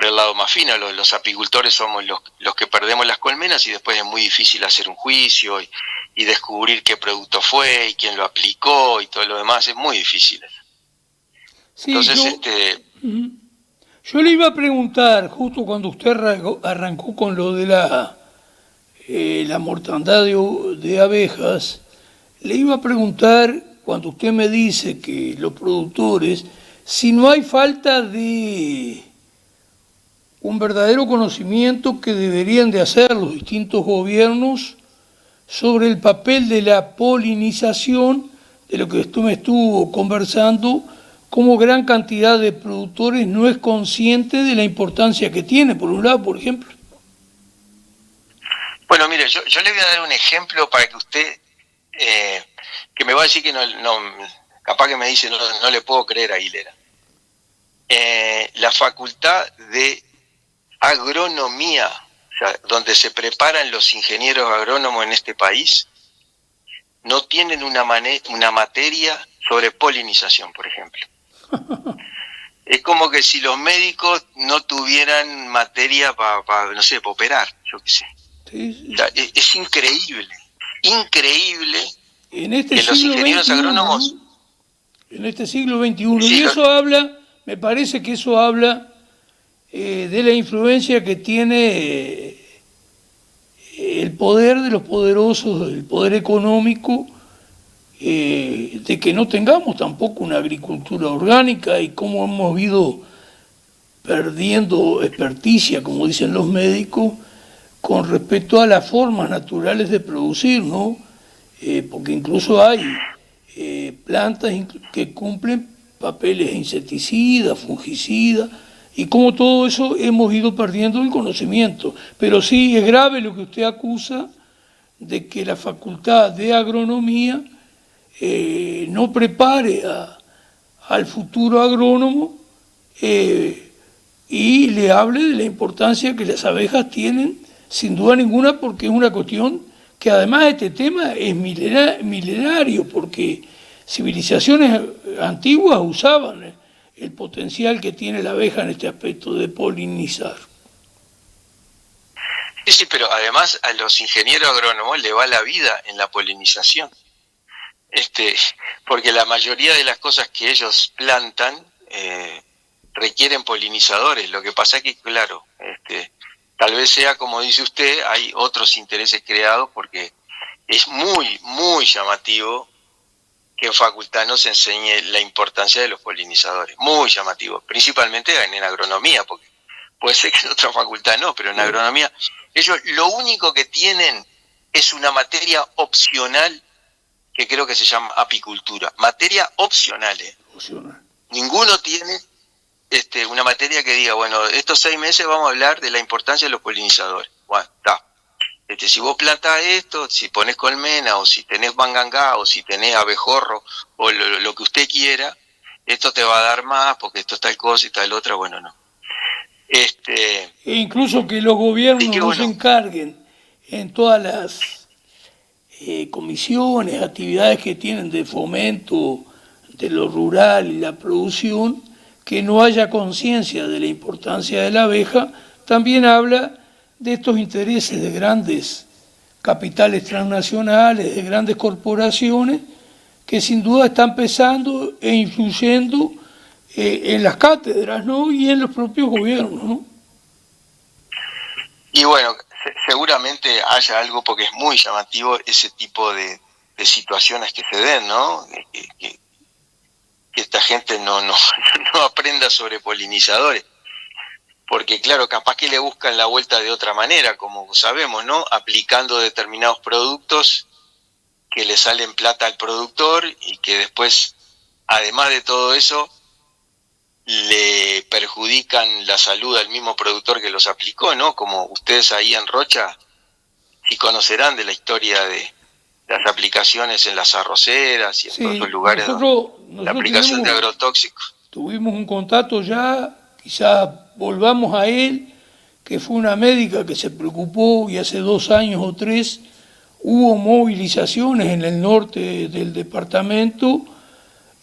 el lado más fino. Los apicultores somos los que perdemos las colmenas y después es muy difícil hacer un juicio y descubrir qué producto fue y quién lo aplicó y todo lo demás, es muy difícil. Sí, entonces, yo le iba a preguntar, justo cuando usted arrancó con lo de la mortandad de abejas, le iba a preguntar, cuando usted me dice que los productores, si no hay falta de un verdadero conocimiento que deberían de hacer los distintos gobiernos sobre el papel de la polinización, de lo que usted me estuvo conversando, como gran cantidad de productores no es consciente de la importancia que tiene, por un lado, por ejemplo. Bueno, mire, yo le voy a dar un ejemplo para que usted, que me va a decir que no capaz que me dice no le puedo creer a Aguilera. La Facultad de Agronomía, o sea, donde se preparan los ingenieros agrónomos en este país, no tienen una materia sobre polinización, por ejemplo. Es como que si los médicos no tuvieran materia para no sé, para operar, yo qué sé. Sí. O sea, es increíble en este que los ingenieros agrónomos... En este siglo XXI, Sí, y eso habla, me parece que eso habla de la influencia que tiene el poder de los poderosos, el poder económico, de que no tengamos tampoco una agricultura orgánica y cómo hemos ido perdiendo experticia, como dicen los médicos, con respecto a las formas naturales de producir, ¿no? Porque incluso hay plantas que cumplen papeles insecticidas, fungicidas, y como todo eso hemos ido perdiendo el conocimiento. Pero sí es grave lo que usted acusa de que la Facultad de Agronomía no prepare al futuro agrónomo y le hable de la importancia que las abejas tienen, sin duda ninguna, porque es una cuestión que además este tema es milenario, porque civilizaciones antiguas usaban el potencial que tiene la abeja en este aspecto de polinizar. Sí, pero además a los ingenieros agrónomos le va la vida en la polinización. Porque la mayoría de las cosas que ellos plantan requieren polinizadores. Lo que pasa es que, claro, tal vez sea como dice usted, hay otros intereses creados, porque es muy, muy llamativo que en facultad nos enseñe la importancia de los polinizadores. Muy llamativo, principalmente en agronomía, porque puede ser que en otra facultad no, pero en agronomía ellos lo único que tienen es una materia opcional que creo que se llama apicultura. Materia opcional, Ninguno tiene una materia que diga, bueno, estos 6 meses vamos a hablar de la importancia de los polinizadores. Bueno, está. Si vos plantás esto, si pones colmena, o si tenés mangangá, o si tenés abejorro, o lo que usted quiera, esto te va a dar más, porque esto es tal cosa y tal otra, bueno, no. E incluso que los gobiernos no se encarguen en todas las comisiones, actividades que tienen de fomento de lo rural y la producción, que no haya conciencia de la importancia de la abeja, también habla de estos intereses de grandes capitales transnacionales, de grandes corporaciones, que sin duda están pesando e influyendo en las cátedras, ¿no? Y en los propios gobiernos, ¿no? Y bueno, seguramente haya algo, porque es muy llamativo ese tipo de situaciones que se den, ¿no? Que esta gente no aprenda sobre polinizadores. Porque claro, capaz que le buscan la vuelta de otra manera, como sabemos, ¿no? Aplicando determinados productos que le salen plata al productor y que después, además de todo eso, le perjudican la salud al mismo productor que los aplicó, ¿no? Como ustedes ahí en Rocha, sí conocerán de la historia de las aplicaciones en las arroceras y en todos los lugares donde la aplicación de agrotóxicos. Tuvimos un contacto ya, quizás volvamos a él, que fue una médica que se preocupó y hace 2 años o 3 hubo movilizaciones en el norte del departamento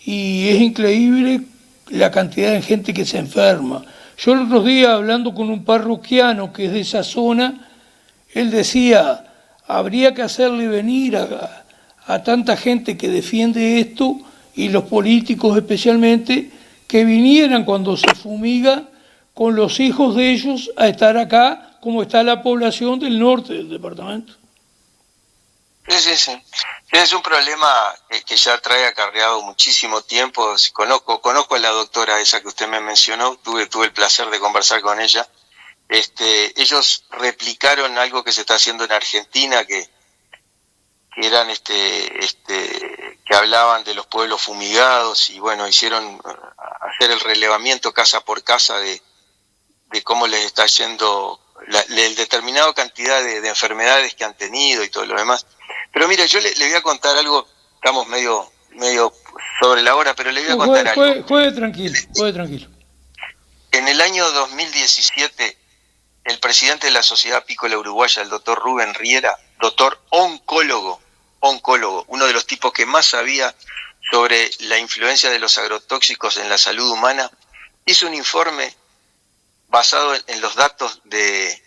y es increíble la cantidad de gente que se enferma. Yo el otro día, hablando con un parroquiano que es de esa zona, él decía, habría que hacerle venir a tanta gente que defiende esto, y los políticos especialmente, que vinieran cuando se fumiga con los hijos de ellos a estar acá, como está la población del norte del departamento. Sí. Es un problema que ya trae acarreado muchísimo tiempo. Conozco a la doctora esa que usted me mencionó, tuve el placer de conversar con ella, ellos replicaron algo que se está haciendo en Argentina, que eran que hablaban de los pueblos fumigados, y bueno, hicieron hacer el relevamiento casa por casa de cómo les está yendo el determinado cantidad de enfermedades que han tenido y todo lo demás. Pero mire, yo le voy a contar algo, estamos medio sobre la hora, pero le voy a contar algo. Juegue tranquilo. En el año 2017, el presidente de la Sociedad Apícola Uruguaya, el doctor Rubén Riera, doctor oncólogo, uno de los tipos que más sabía sobre la influencia de los agrotóxicos en la salud humana, hizo un informe basado en los datos de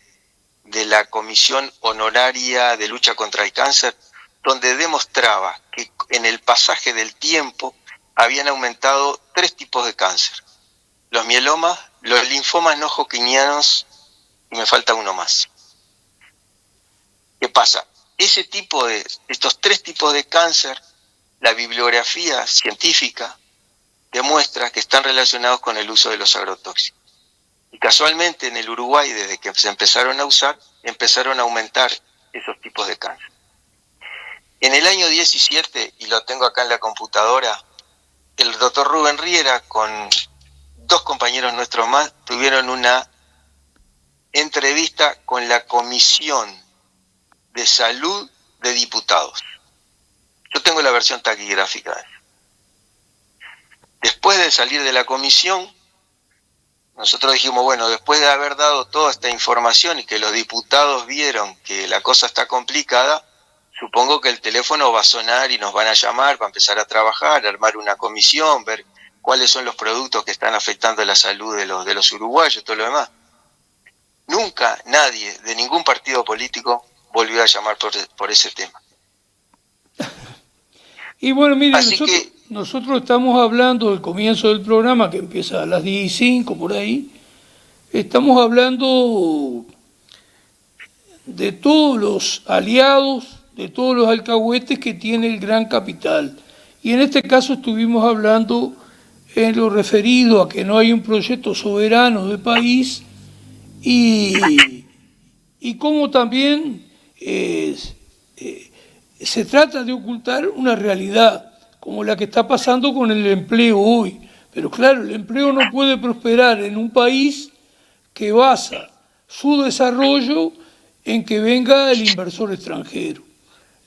la Comisión Honoraria de Lucha contra el Cáncer, donde demostraba que en el pasaje del tiempo habían aumentado 3 tipos de cáncer: los mielomas, los linfomas no hodgkinianos, y me falta uno más. ¿Qué pasa? Estos 3 tipos de cáncer, la bibliografía científica demuestra que están relacionados con el uso de los agrotóxicos. Y casualmente en el Uruguay, desde que se empezaron a usar, empezaron a aumentar esos tipos de cáncer. En el año 17, y lo tengo acá en la computadora, el doctor Rubén Riera con 2 compañeros nuestros más tuvieron una entrevista con la Comisión de Salud de Diputados. Yo tengo la versión taquigráfica de eso. Después de salir de la comisión, nosotros dijimos, bueno, después de haber dado toda esta información y que los diputados vieron que la cosa está complicada, supongo que el teléfono va a sonar y nos van a llamar para empezar a trabajar, armar una comisión, ver cuáles son los productos que están afectando la salud de los uruguayos, todo lo demás. Nunca nadie de ningún partido político volvió a llamar por ese tema. Y bueno, mire, nosotros estamos hablando del comienzo del programa, que empieza a las 10:05 por ahí. Estamos hablando de todos los aliados, de todos los alcahuetes que tiene el gran capital. Y en este caso estuvimos hablando en lo referido a que no hay un proyecto soberano de país, y cómo también se trata de ocultar una realidad como la que está pasando con el empleo hoy. Pero claro, el empleo no puede prosperar en un país que basa su desarrollo en que venga el inversor extranjero.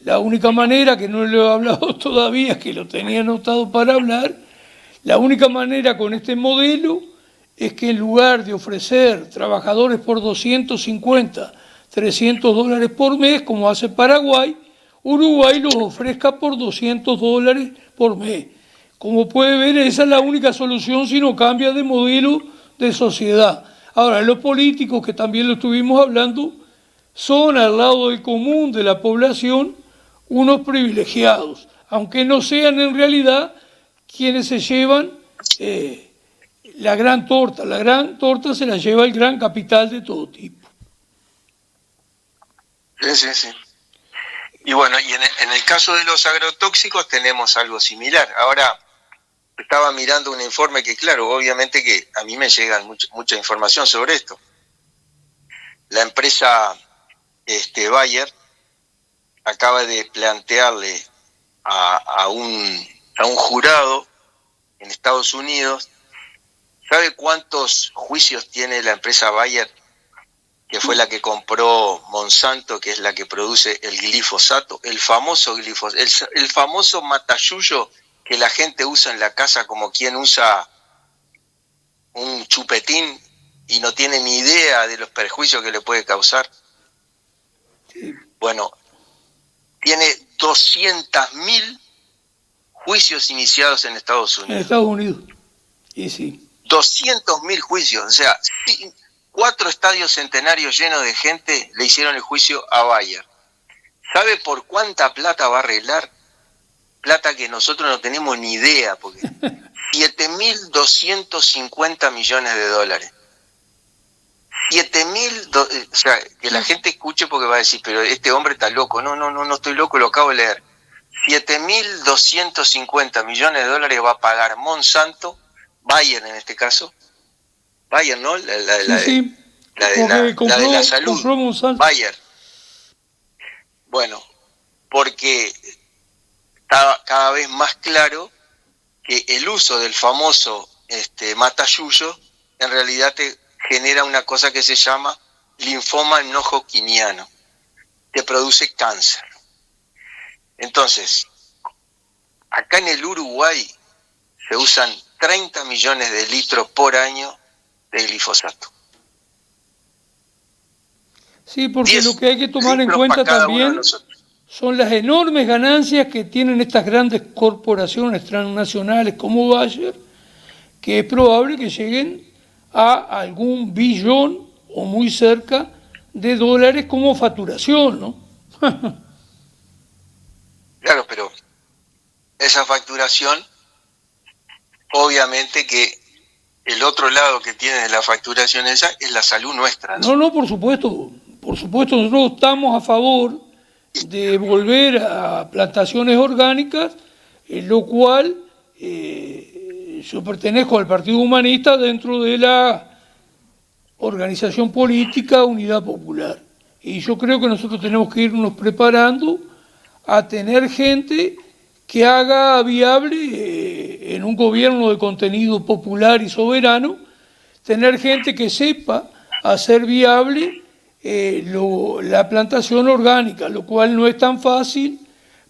La única manera, que no le he hablado todavía, que lo tenía anotado para hablar, la única manera con este modelo es que en lugar de ofrecer trabajadores por 250, 300 dólares por mes, como hace Paraguay, Uruguay los ofrezca por 200 dólares por mes. Como puede ver, esa es la única solución si no cambia de modelo de sociedad. Ahora, los políticos, que también lo estuvimos hablando, son al lado del común de la población unos privilegiados, aunque no sean en realidad quienes se llevan la gran torta. La gran torta se la lleva el gran capital de todo tipo. Sí. Y bueno, y en el caso de los agrotóxicos tenemos algo similar. Ahora, estaba mirando un informe que, claro, obviamente que a mí me llega mucha información sobre esto. La empresa Bayer acaba de plantearle a un jurado en Estados Unidos, ¿sabe cuántos juicios tiene la empresa Bayer, que fue la que compró Monsanto, que es la que produce el glifosato, el famoso glifosato, el famoso matayuyo que la gente usa en la casa como quien usa un chupetín y no tiene ni idea de los perjuicios que le puede causar? Bueno, tiene 200.000 juicios iniciados en Estados Unidos. En Estados Unidos, y sí. 200.000 juicios, o sea, 4 estadios centenarios llenos de gente le hicieron el juicio a Bayer. ¿Sabe por cuánta plata va a arreglar? Plata que nosotros no tenemos ni idea, porque 7.250 millones de dólares. 7.000, o sea, que la gente escuche porque va a decir, pero este hombre está loco. No estoy loco, lo acabo de leer. 7.250 millones de dólares va a pagar Monsanto, Bayer en este caso. Bayer, ¿no? Sí. la de la salud, compró Monsanto. Bayer. Bueno, porque está cada vez más claro que el uso del famoso mata-yuyo en realidad te genera una cosa que se llama linfoma no hodgkiniano, que produce cáncer. Entonces, acá en el Uruguay se usan 30 millones de litros por año de glifosato. Sí, porque lo que hay que tomar en cuenta también son las enormes ganancias que tienen estas grandes corporaciones transnacionales como Bayer, que es probable que lleguen a algún billón o muy cerca de dólares como facturación, ¿no? Claro, pero esa facturación, obviamente que el otro lado que tiene de la facturación esa es la salud nuestra, ¿no? No, por supuesto, nosotros estamos a favor de volver a plantaciones orgánicas, en lo cual yo pertenezco al Partido Humanista dentro de la organización política Unidad Popular. Y yo creo que nosotros tenemos que irnos preparando a tener gente que haga viable en un gobierno de contenido popular y soberano, tener gente que sepa hacer viable la plantación orgánica, lo cual no es tan fácil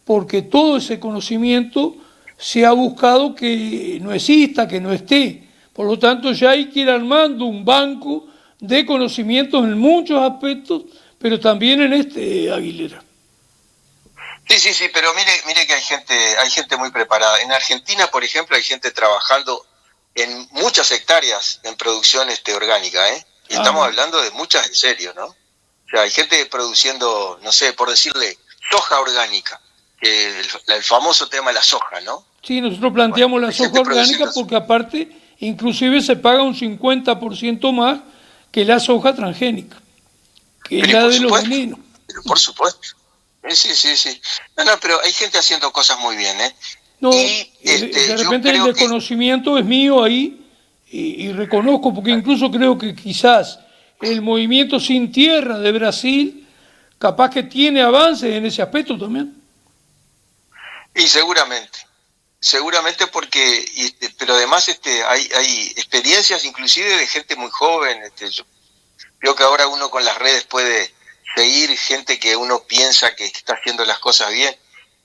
porque todo ese conocimiento se ha buscado que no exista, que no esté. Por lo tanto, ya hay que ir armando un banco de conocimientos en muchos aspectos, pero también en Aguilera. Sí, pero mire que hay gente muy preparada. En Argentina, por ejemplo, hay gente trabajando en muchas hectáreas en producción orgánica, ¿eh? Y estamos hablando de muchas en serio, ¿no? O sea, hay gente produciendo, no sé, por decirle, soja orgánica, que el famoso tema de la soja, ¿no? Sí, nosotros planteamos la soja orgánica porque aparte, inclusive se paga un 50% más que la soja transgénica, que es la de los venenos. Pero por supuesto. Sí. No, pero hay gente haciendo cosas muy bien, ¿eh? No, de repente el desconocimiento es mío ahí y reconozco, porque incluso creo que quizás el movimiento Sin Tierra de Brasil capaz que tiene avances en ese aspecto también. Y seguramente porque, pero además hay experiencias inclusive de gente muy joven. Yo creo que ahora uno con las redes puede seguir gente que uno piensa que está haciendo las cosas bien,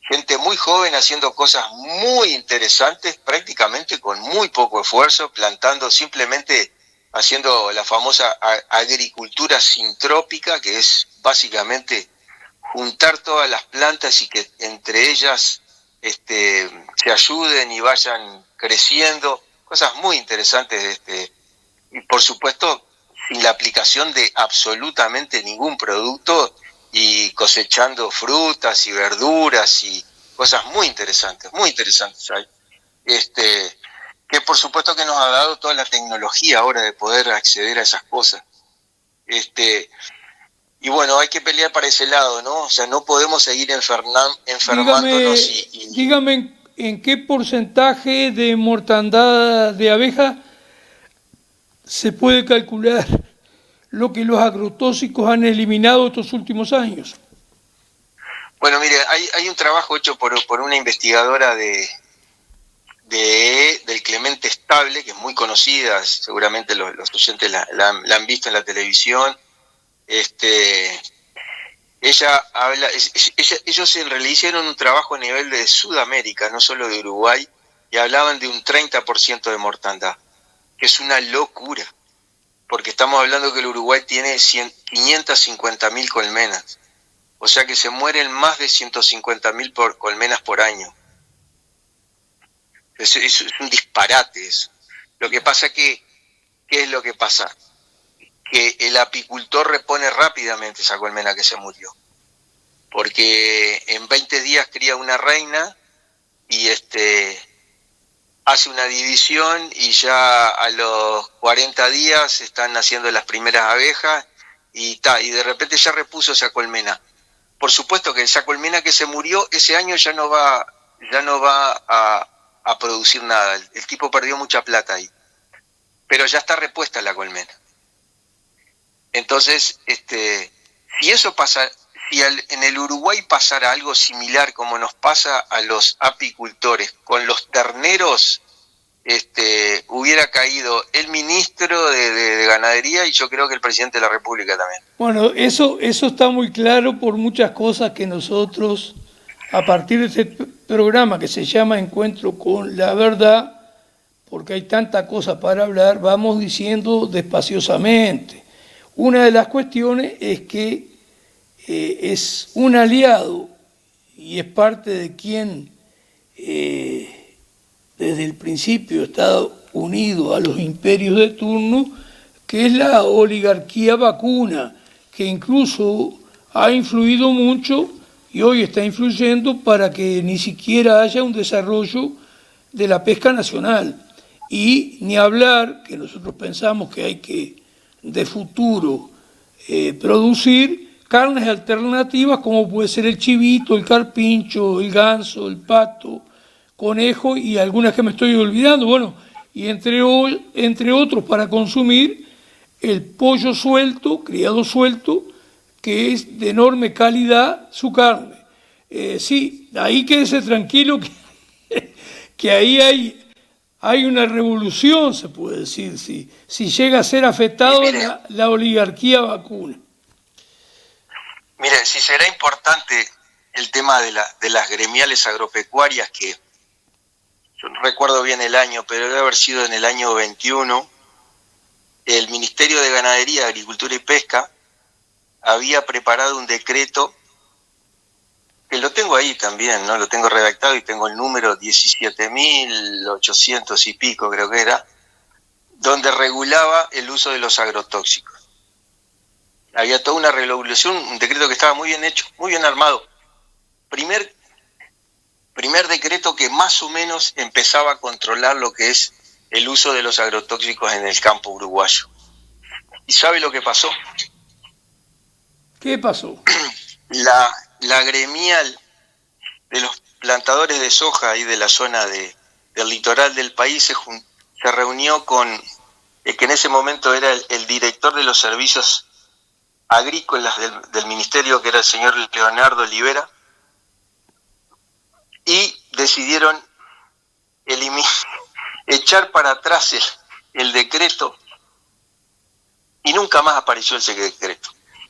gente muy joven haciendo cosas muy interesantes, prácticamente con muy poco esfuerzo, plantando simplemente, haciendo la famosa agricultura sintrópica, que es básicamente juntar todas las plantas y que entre ellas se ayuden y vayan creciendo, cosas muy interesantes, y por supuesto sin la aplicación de absolutamente ningún producto y cosechando frutas y verduras y cosas muy interesantes hay. Que por supuesto que nos ha dado toda la tecnología ahora de poder acceder a esas cosas. Y bueno, hay que pelear para ese lado, ¿no? O sea, no podemos seguir enfermándonos Dígame, ¿en qué porcentaje de mortandad de abejas se puede calcular lo que los agrotóxicos han eliminado estos últimos años? Bueno, mire, hay un trabajo hecho por una investigadora del Clemente Estable, que es muy conocida, seguramente los oyentes la han visto en la televisión. Ella habla, ellos en realidad hicieron un trabajo a nivel de Sudamérica, no solo de Uruguay, y hablaban de un 30% de mortandad, que es una locura, porque estamos hablando que el Uruguay tiene 550.000 colmenas, o sea que se mueren más de 150.000 colmenas por año. Es un disparate eso. Lo que pasa ¿qué es lo que pasa? Que el apicultor repone rápidamente esa colmena que se murió, porque en 20 días cría una reina y hace una división y ya a los 40 días están naciendo las primeras abejas y de repente ya repuso esa colmena. Por supuesto que esa colmena que se murió ese año ya no va a producir nada. El tipo perdió mucha plata ahí, pero ya está repuesta la colmena. Entonces, si eso pasa, si en el Uruguay pasara algo similar como nos pasa a los apicultores con los terneros, hubiera caído el ministro de Ganadería y yo creo que el presidente de la República también. Bueno, eso está muy claro por muchas cosas que nosotros, a partir de este programa que se llama Encuentro con la Verdad, porque hay tanta cosa para hablar, vamos diciendo despaciosamente. Una de las cuestiones es que es un aliado y es parte de quien desde el principio está unido a los imperios de turno, que es la oligarquía vacuna, que incluso ha influido mucho y hoy está influyendo para que ni siquiera haya un desarrollo de la pesca nacional. Y ni hablar, que nosotros pensamos que hay que, de futuro, producir carnes alternativas como puede ser el chivito, el carpincho, el ganso, el pato, conejo y algunas que me estoy olvidando. Bueno, y entre otros para consumir el pollo suelto, criado suelto, que es de enorme calidad su carne. Sí, ahí quédese tranquilo que ahí hay una revolución, se puede decir, si llega a ser afectado la oligarquía vacuna. Mire, si será importante el tema de las gremiales agropecuarias, que yo no recuerdo bien el año, pero debe haber sido en el año 21, el Ministerio de Ganadería, Agricultura y Pesca había preparado un decreto, que lo tengo ahí también, ¿no? Lo tengo redactado y tengo el número 17.800 y pico, creo que era, donde regulaba el uso de los agrotóxicos. Había toda una regulación, un decreto que estaba muy bien hecho, muy bien armado. Primer decreto que más o menos empezaba a controlar lo que es el uso de los agrotóxicos en el campo uruguayo. ¿Y sabe lo que pasó? ¿Qué pasó? La gremial de los plantadores de soja ahí de la zona del litoral del país se reunió con el que en ese momento era el director de los servicios agrícolas del ministerio, que era el señor Leonardo Olivera, y decidieron echar para atrás el decreto y nunca más apareció ese decreto.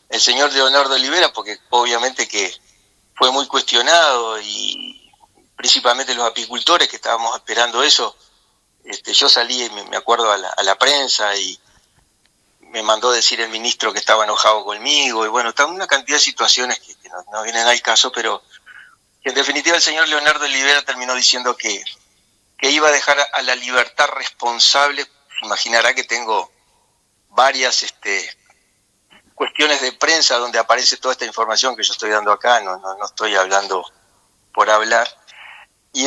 El señor Leonardo Olivera, porque obviamente que fue muy cuestionado y principalmente los apicultores que estábamos esperando eso, yo salí, me acuerdo, a la prensa y me mandó decir el ministro que estaba enojado conmigo y bueno, está una cantidad de situaciones que no vienen al caso, pero en definitiva el señor Leonardo Olivera terminó diciendo que iba a dejar a la libertad responsable. Imaginará que tengo varias cuestiones de prensa donde aparece toda esta información que yo estoy dando acá, no estoy hablando por hablar, y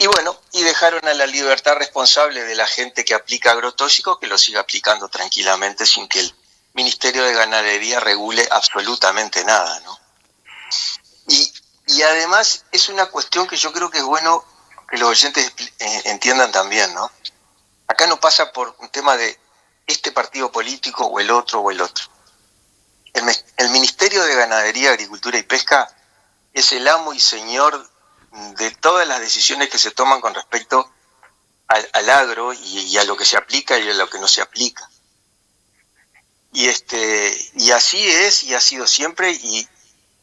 bueno, y dejaron a la libertad responsable de la gente que aplica agrotóxicos que lo siga aplicando tranquilamente sin que el Ministerio de Ganadería regule absolutamente nada, ¿no? Y además es una cuestión que yo creo que es bueno que los oyentes entiendan también, ¿no? Acá no pasa por un tema de este partido político o el otro o el otro. El Ministerio de Ganadería, Agricultura y Pesca es el amo y señor de todas las decisiones que se toman con respecto al agro y a lo que se aplica y a lo que no se aplica. Y así es y ha sido siempre, y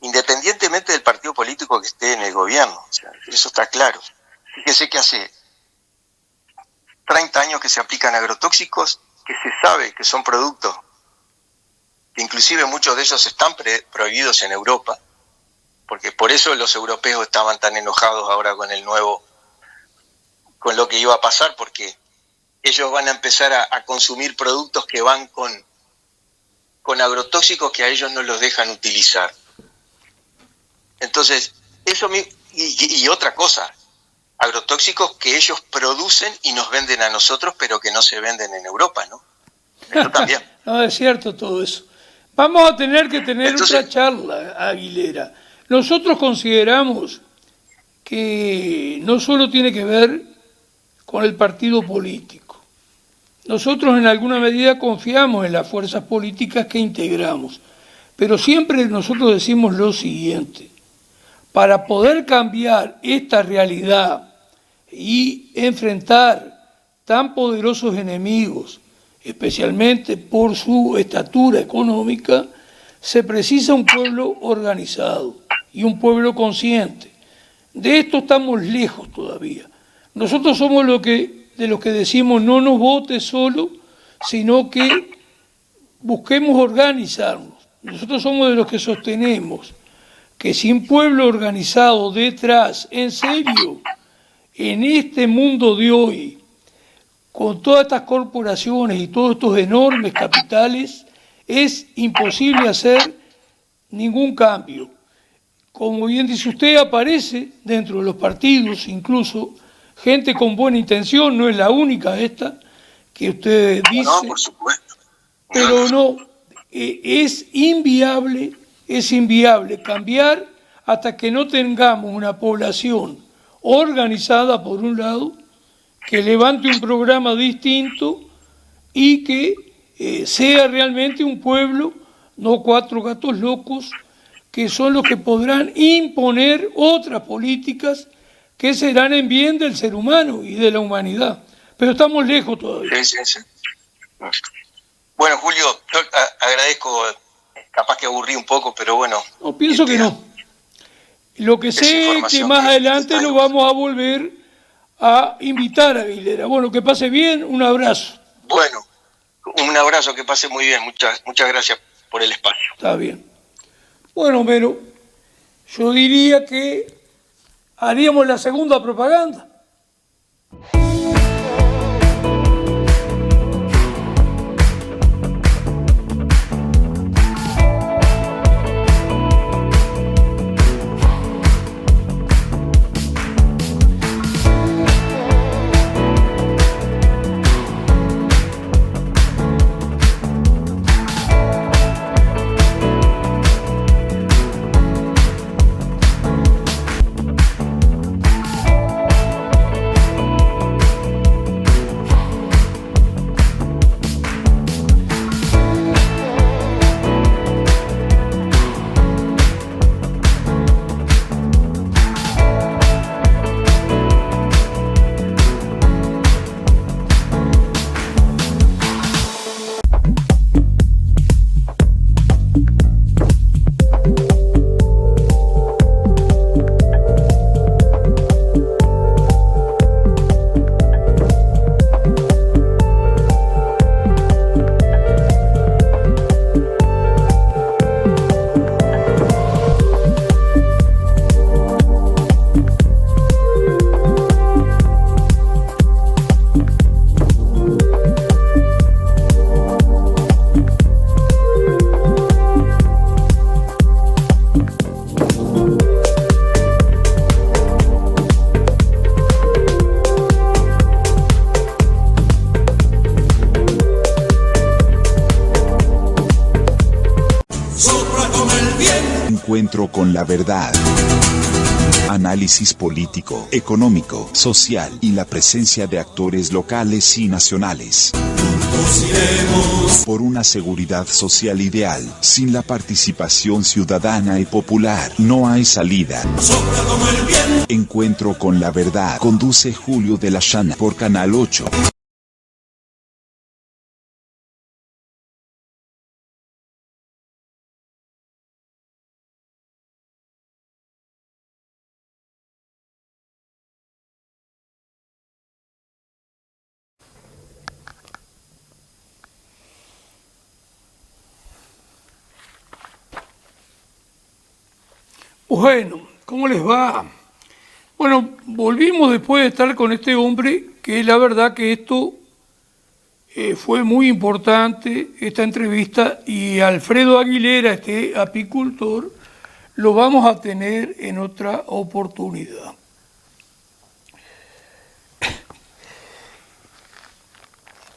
independientemente del partido político que esté en el gobierno, o sea, eso está claro. Fíjese que hace 30 años que se aplican agrotóxicos, que se sabe que son productos, que inclusive muchos de ellos están prohibidos en Europa, porque por eso los europeos estaban tan enojados ahora con lo que iba a pasar, porque ellos van a empezar a consumir productos que van con agrotóxicos que a ellos no los dejan utilizar. Entonces, eso y otra cosa, agrotóxicos que ellos producen y nos venden a nosotros, pero que no se venden en Europa, ¿no? Eso también. No, es cierto todo eso. Vamos a tener que tener otra charla, Aguilera. Nosotros consideramos que no solo tiene que ver con el partido político, Nosotros en alguna medida confiamos en las fuerzas políticas que integramos, pero siempre nosotros decimos lo siguiente: para poder cambiar esta realidad y enfrentar tan poderosos enemigos, especialmente por su estatura económica, se precisa un pueblo organizado y un pueblo consciente. De esto estamos lejos todavía. Nosotros somos de los que decimos no nos vote solo, sino que busquemos organizarnos. Nosotros somos de los que sostenemos que sin pueblo organizado detrás, en serio, en este mundo de hoy, con todas estas corporaciones y todos estos enormes capitales, es imposible hacer ningún cambio. Como bien dice usted, aparece dentro de los partidos incluso gente con buena intención, no es la única esta que usted dice. No, por supuesto. Pero no, es inviable cambiar hasta que no tengamos una población organizada, por un lado, que levante un programa distinto y que sea realmente un pueblo, no cuatro gatos locos, que son los que podrán imponer otras políticas que serán en bien del ser humano y de la humanidad. Pero estamos lejos todavía. Sí. Bueno, Julio, yo agradezco, capaz que aburrí un poco, pero bueno. No, pienso que no. Lo que sé es que más adelante lo vamos a volver a invitar a Aguilera. Bueno, que pase bien, un abrazo. Bueno, un abrazo, que pase muy bien. Muchas gracias por el espacio. Está bien. Bueno, Homero, yo diría que haríamos la segunda propaganda. Encuentro con la verdad. Análisis político, económico, social y la presencia de actores locales y nacionales. Por una seguridad social ideal, sin la participación ciudadana y popular, no hay salida. Encuentro con la verdad. Conduce Julio de la Llana por Canal 8. Bueno, ¿cómo les va? Bueno, volvimos después de estar con este hombre, que la verdad que esto fue muy importante, esta entrevista, y Alfredo Aguilera, este apicultor, lo vamos a tener en otra oportunidad.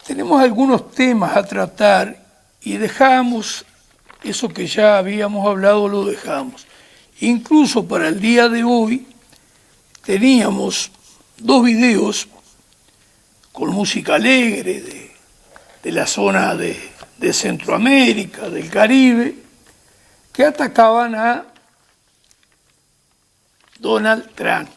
Tenemos algunos temas a tratar y dejamos eso que ya habíamos hablado, lo dejamos. Incluso para el día de hoy teníamos 2 videos con música alegre de de la zona de Centroamérica, del Caribe, que atacaban a Donald Trump.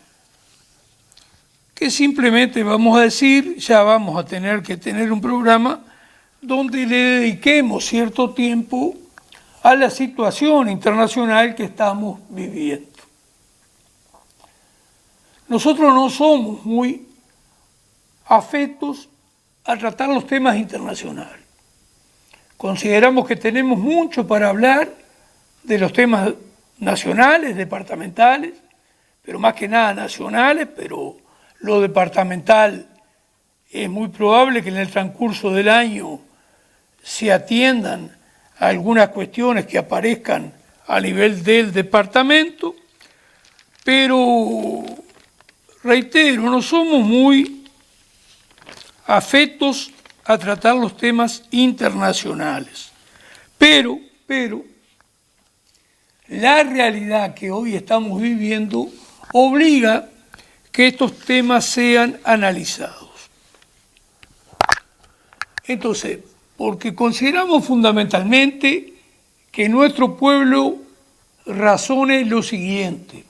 Que simplemente vamos a decir, ya vamos a tener que tener un programa donde le dediquemos cierto tiempo a la situación internacional que estamos viviendo. Nosotros no somos muy afectos a tratar los temas internacionales. Consideramos que tenemos mucho para hablar de los temas nacionales, departamentales, pero más que nada nacionales, pero lo departamental es muy probable que en el transcurso del año se atiendan a algunas cuestiones que aparezcan a nivel del departamento, pero reitero, no somos muy afectos a tratar los temas internacionales. Pero, la realidad que hoy estamos viviendo obliga que estos temas sean analizados. Entonces, porque consideramos fundamentalmente que nuestro pueblo razone lo siguiente.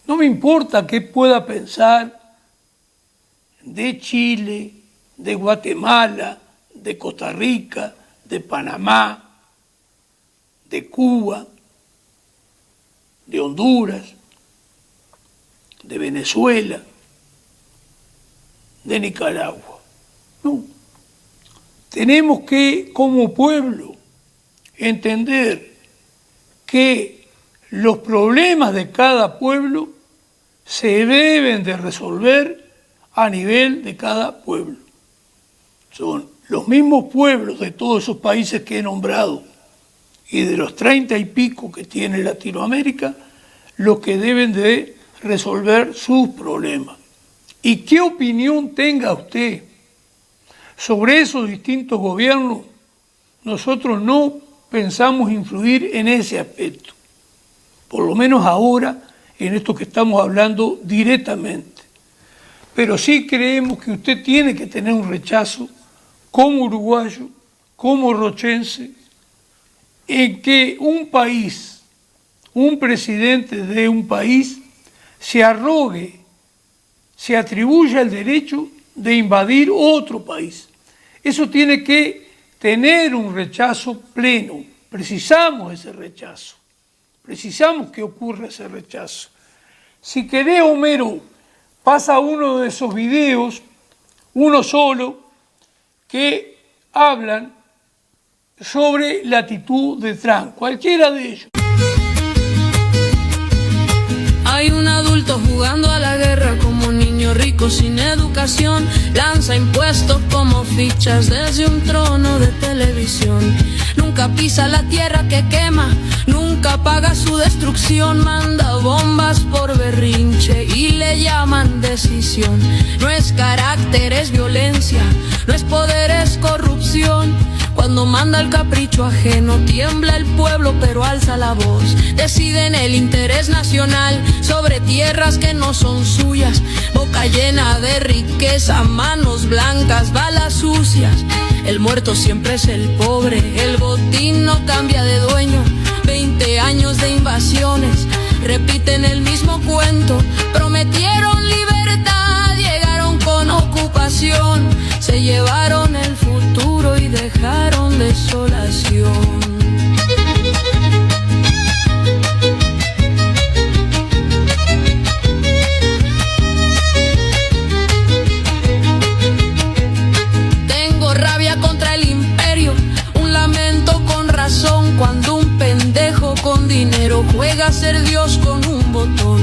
No me importa qué pueda pensar de Chile, de Guatemala, de Costa Rica, de Panamá, de Cuba, de Honduras, de Venezuela, de Nicaragua. No. Tenemos que, como pueblo, entender que los problemas de cada pueblo se deben de resolver a nivel de cada pueblo. Son los mismos pueblos de todos esos países que he nombrado y de los 30 y pico que tiene Latinoamérica, los que deben de resolver sus problemas. ¿Y qué opinión tenga usted sobre esos distintos gobiernos? Nosotros no pensamos influir en ese aspecto, por lo menos ahora, en esto que estamos hablando directamente. Pero sí creemos que usted tiene que tener un rechazo como uruguayo, como rochense, en que un país, un presidente de un país, se arrogue, se atribuya el derecho de invadir otro país. Eso tiene que tener un rechazo pleno. Precisamos ese rechazo. Precisamos que ocurra ese rechazo. Si querés, Homero, pasa uno de esos videos, uno solo, que hablan sobre la actitud de Trump, cualquiera de ellos. Hay un adulto jugando a la guerra como un niño rico sin educación. Lanza impuestos como fichas desde un trono de televisión. Nunca pisa la tierra que quema, nunca paga su destrucción. Manda bombas por berrinche y le llaman decisión. No es carácter, es violencia, no es poder, es corrupción. Cuando manda el capricho ajeno, tiembla el pueblo pero alza la voz. Deciden el interés nacional sobre tierras que no son suyas. Boca llena de riqueza, manos blancas, balas sucias. El muerto siempre es el pobre, el botín no cambia de dueño. 20 años de invasiones, repiten el mismo cuento. Prometieron libertad, llegaron con ocupación. Se llevaron el futuro y dejaron desolación. Tengo rabia contra el imperio, un lamento con razón. Cuando un pendejo con dinero juega a ser Dios con un botón.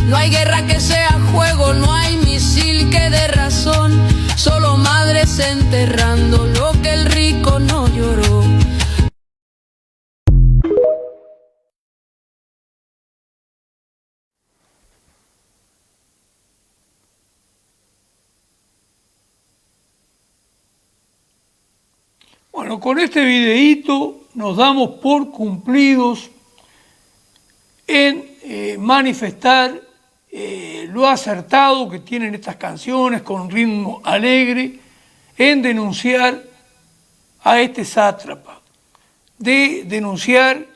No hay guerra que sea juego, no hay misil que dé razón. Solo madres enterrando lo que el rico no lloró. Bueno, con este videíto nos damos por cumplidos en manifestar lo acertado que tienen estas canciones con ritmo alegre en denunciar a este sátrapa, de denunciar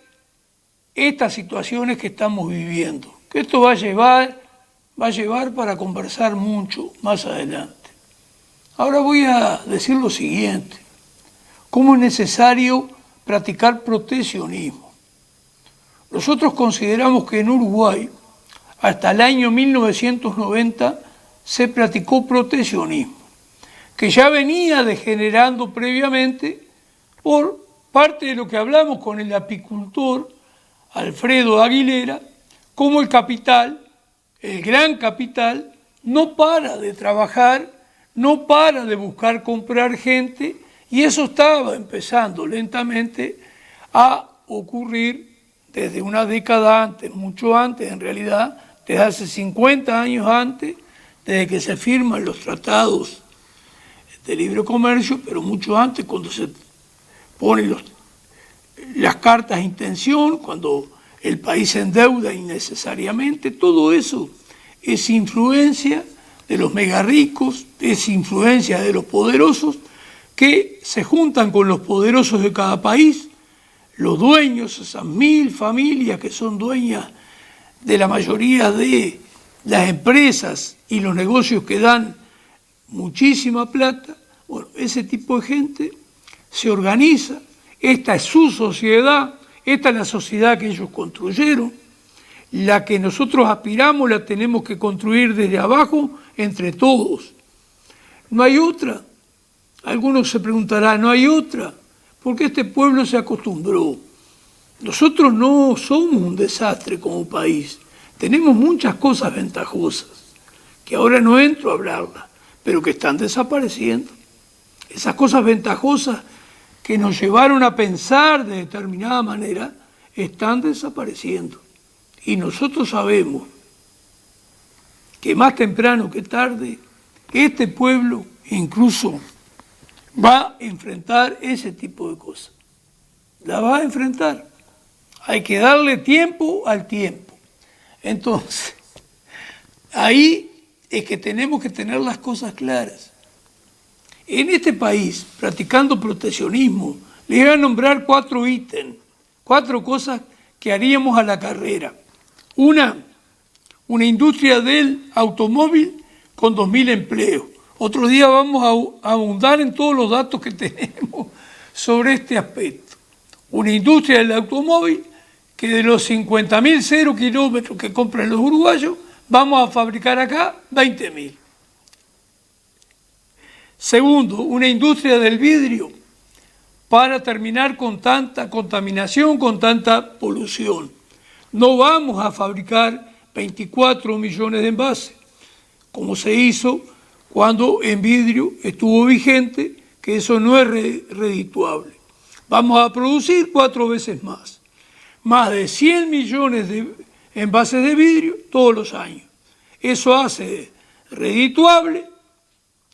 estas situaciones que estamos viviendo, que esto va a llevar para conversar mucho más adelante. Ahora voy a decir lo siguiente: ¿cómo es necesario practicar proteccionismo? Nosotros consideramos que en Uruguay, hasta el año 1990, se practicó proteccionismo, que ya venía degenerando previamente por parte de lo que hablamos con el apicultor Alfredo Aguilera, como el capital, el gran capital, no para de trabajar, no para de buscar comprar gente, y eso estaba empezando lentamente a ocurrir desde una década antes, mucho antes en realidad, desde hace 50 años antes, desde que se firman los tratados de libre comercio, pero mucho antes, cuando se ponen las cartas de intención, cuando el país se endeuda innecesariamente. Todo eso es influencia de los mega ricos, es influencia de los poderosos, que se juntan con los poderosos de cada país, los dueños, esas 1000 familias que son dueñas de la mayoría de las empresas y los negocios que dan muchísima plata. Bueno, ese tipo de gente se organiza, esta es su sociedad, esta es la sociedad que ellos construyeron, la que nosotros aspiramos la tenemos que construir desde abajo entre todos. No hay otra. Algunos se preguntarán, ¿no hay otra? Porque este pueblo se acostumbró. Nosotros no somos un desastre como país. Tenemos muchas cosas ventajosas, que ahora no entro a hablarlas, pero que están desapareciendo. Esas cosas ventajosas que nos llevaron a pensar de determinada manera, están desapareciendo. Y nosotros sabemos que más temprano que tarde, este pueblo incluso va a enfrentar ese tipo de cosas. La va a enfrentar. Hay que darle tiempo al tiempo. Entonces, ahí es que tenemos que tener las cosas claras. En este país, practicando proteccionismo, les voy a nombrar 4 ítems, 4 cosas que haríamos a la carrera. Una industria del automóvil con 2000 empleos. Otro día vamos a ahondar en todos los datos que tenemos sobre este aspecto. Una industria del automóvil que de los 50.000 0 kilómetros que compran los uruguayos, vamos a fabricar acá 20.000. Segundo, una industria del vidrio para terminar con tanta contaminación, con tanta polución. No vamos a fabricar 24 millones de envases, como se hizo cuando en vidrio estuvo vigente, que eso no es redituable. Vamos a producir 4 veces más de 100 millones de envases de vidrio todos los años. Eso hace redituable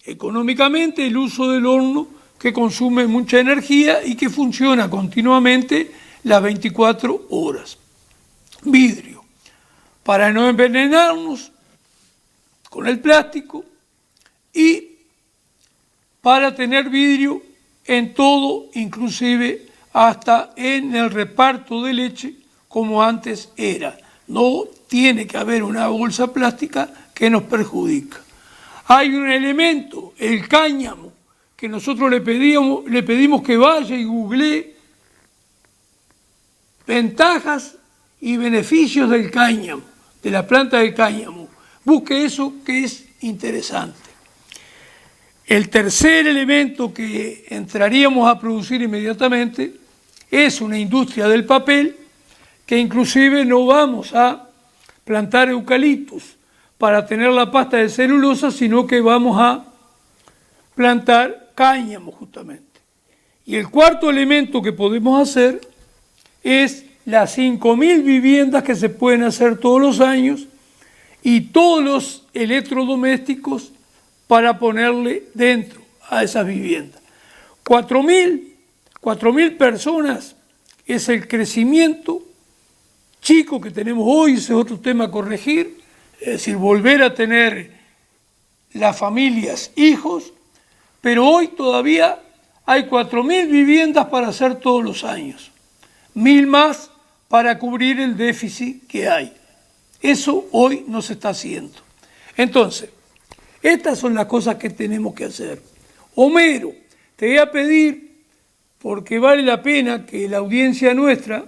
económicamente el uso del horno, que consume mucha energía y que funciona continuamente las 24 horas. Vidrio, para no envenenarnos con el plástico y para tener vidrio en todo, inclusive hasta en el reparto de leche, como antes era. No tiene que haber una bolsa plástica que nos perjudica. Hay un elemento, el cáñamo, que nosotros le pedimos que vaya y googlee ventajas y beneficios del cáñamo, de la planta del cáñamo. Busque eso, que es interesante. El tercer elemento que entraríamos a producir inmediatamente es una industria del papel, que inclusive no vamos a plantar eucaliptus para tener la pasta de celulosa, sino que vamos a plantar cáñamo justamente. Y el cuarto elemento que podemos hacer es las 5.000 viviendas que se pueden hacer todos los años y todos los electrodomésticos para ponerle dentro a esas viviendas. 4.000 personas es el crecimiento chico que tenemos hoy, ese es otro tema a corregir, es decir, volver a tener las familias hijos pero hoy todavía hay 4.000 viviendas para hacer todos los años, 1.000 más para cubrir el déficit que hay. Eso hoy no se está haciendo. Entonces, estas son las cosas que tenemos que hacer. Homero, te voy a pedir, porque vale la pena que la audiencia nuestra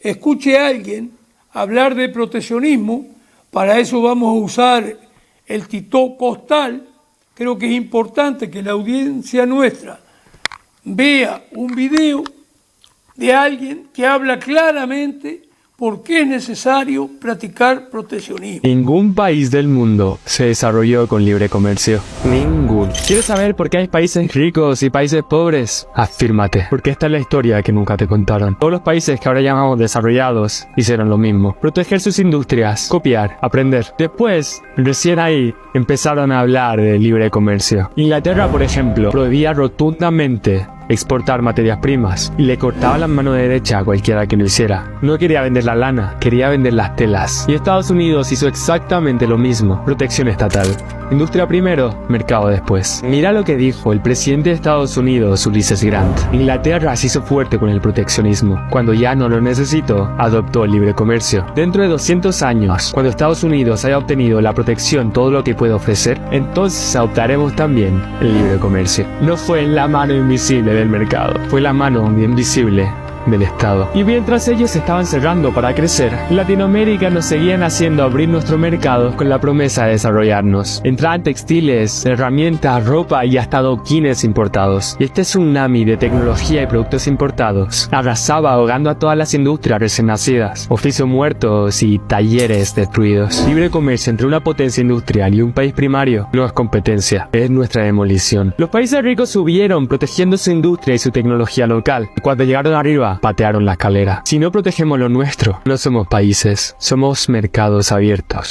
escuche a alguien hablar de proteccionismo. Para eso vamos a usar el Tito Costal. Creo que es importante que la audiencia nuestra vea un video de alguien que habla claramente por qué es necesario practicar proteccionismo. Ningún país del mundo se desarrolló con libre comercio. Ninguno. ¿Quieres saber por qué hay países ricos y países pobres? Afírmate, porque esta es la historia que nunca te contaron. Todos los países que ahora llamamos desarrollados hicieron lo mismo. Proteger sus industrias, copiar, aprender. Después, recién ahí, empezaron a hablar de libre comercio. Inglaterra, por ejemplo, prohibía rotundamente exportar materias primas y le cortaba la mano derecha a cualquiera que lo hiciera. No quería vender la lana, quería vender las telas. Y Estados Unidos hizo exactamente lo mismo, protección estatal. Industria primero, mercado después. Mira lo que dijo el presidente de Estados Unidos, Ulysses Grant. Inglaterra se hizo fuerte con el proteccionismo. Cuando ya no lo necesitó, adoptó el libre comercio. Dentro de 200 años, cuando Estados Unidos haya obtenido la protección, todo lo que puede ofrecer, entonces adoptaremos también el libre comercio. No fue la mano invisible del mercado, fue la mano invisible del Estado. Y mientras ellos estaban cerrando para crecer, Latinoamérica nos seguían haciendo abrir nuestro mercado con la promesa de desarrollarnos. Entraban textiles, herramientas, ropa y hasta adoquines importados. Y este tsunami de tecnología y productos importados arrasaba ahogando a todas las industrias recién nacidas, oficios muertos y talleres destruidos. Libre comercio entre una potencia industrial y un país primario no es competencia, es nuestra demolición. Los países ricos subieron protegiendo su industria y su tecnología local. Y cuando llegaron arriba, patearon la escalera. Si no protegemos lo nuestro, no somos países, somos mercados abiertos.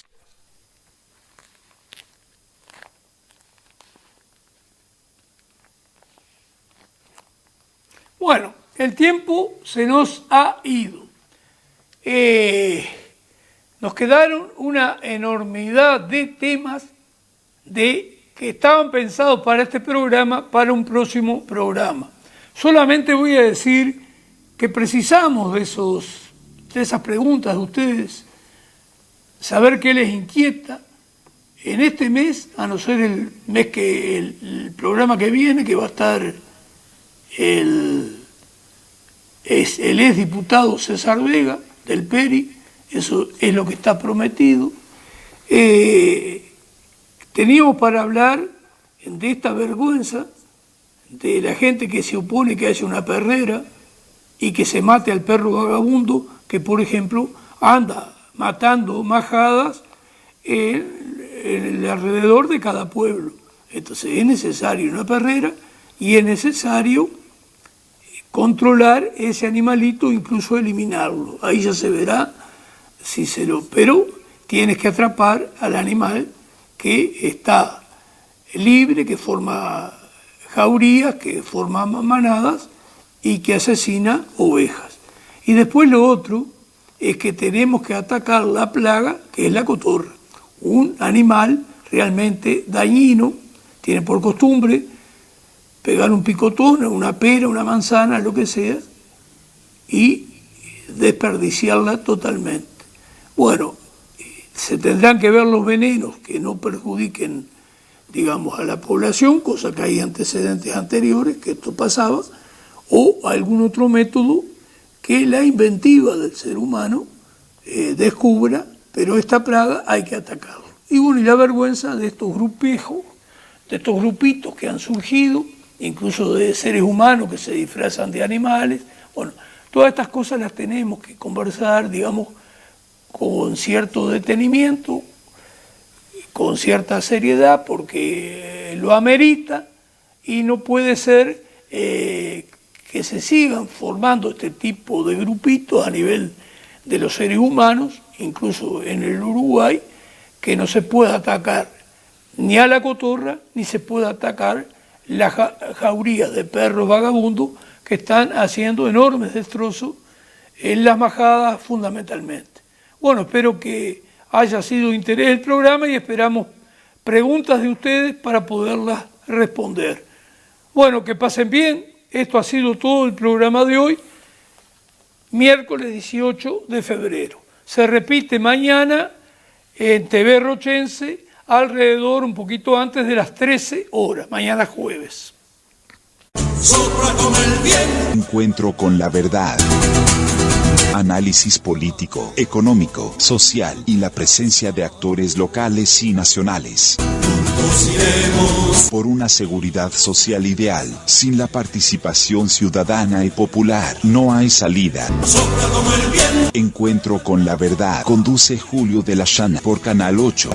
Bueno, el tiempo se nos ha ido. Nos quedaron una enormidad de temas que estaban pensados para este programa, para un próximo programa. Solamente voy a decir que precisamos de esas preguntas de ustedes, saber qué les inquieta en este mes, a no ser el mes que el programa que viene, que va a estar el exdiputado César Vega del PERI. Eso es lo que está prometido. Teníamos para hablar de esta vergüenza de la gente que se opone que haya una perrera y que se mate al perro vagabundo que, por ejemplo, anda matando majadas en el alrededor de cada pueblo. Entonces es necesario una perrera y es necesario controlar ese animalito, incluso eliminarlo. Ahí ya se verá si se lo... Pero tienes que atrapar al animal que está libre, que forma jaurías, que forma manadas y que asesina ovejas. Y después lo otro es que tenemos que atacar la plaga, que es la cotorra, un animal realmente dañino, tiene por costumbre pegar un picotón, una pera, una manzana, lo que sea, y desperdiciarla totalmente. Bueno, se tendrán que ver los venenos que no perjudiquen, digamos, a la población, cosa que hay antecedentes anteriores, que esto pasaba, o algún otro método que la inventiva del ser humano descubra, pero esta plaga hay que atacarla. Y bueno, y la vergüenza de estos grupejos, de estos grupitos que han surgido, incluso de seres humanos que se disfrazan de animales. Bueno, todas estas cosas las tenemos que conversar, digamos, con cierto detenimiento, con cierta seriedad, porque lo amerita, y no puede ser que se sigan formando este tipo de grupitos a nivel de los seres humanos, incluso en el Uruguay, que no se pueda atacar ni a la cotorra, ni se pueda atacar las jaurías de perros vagabundos que están haciendo enormes destrozos en las majadas fundamentalmente. Bueno, espero que haya sido de interés el programa y esperamos preguntas de ustedes para poderlas responder. Bueno, que pasen bien. Esto ha sido todo el programa de hoy, miércoles 18 de febrero. Se repite mañana en TV Rochense, alrededor un poquito antes de las 13 horas, mañana jueves. Encuentro con la verdad. Análisis político, económico, social y la presencia de actores locales y nacionales. Por una seguridad social ideal, sin la participación ciudadana y popular, no hay salida. Encuentro con la verdad, conduce Julio de la Llana por Canal 8.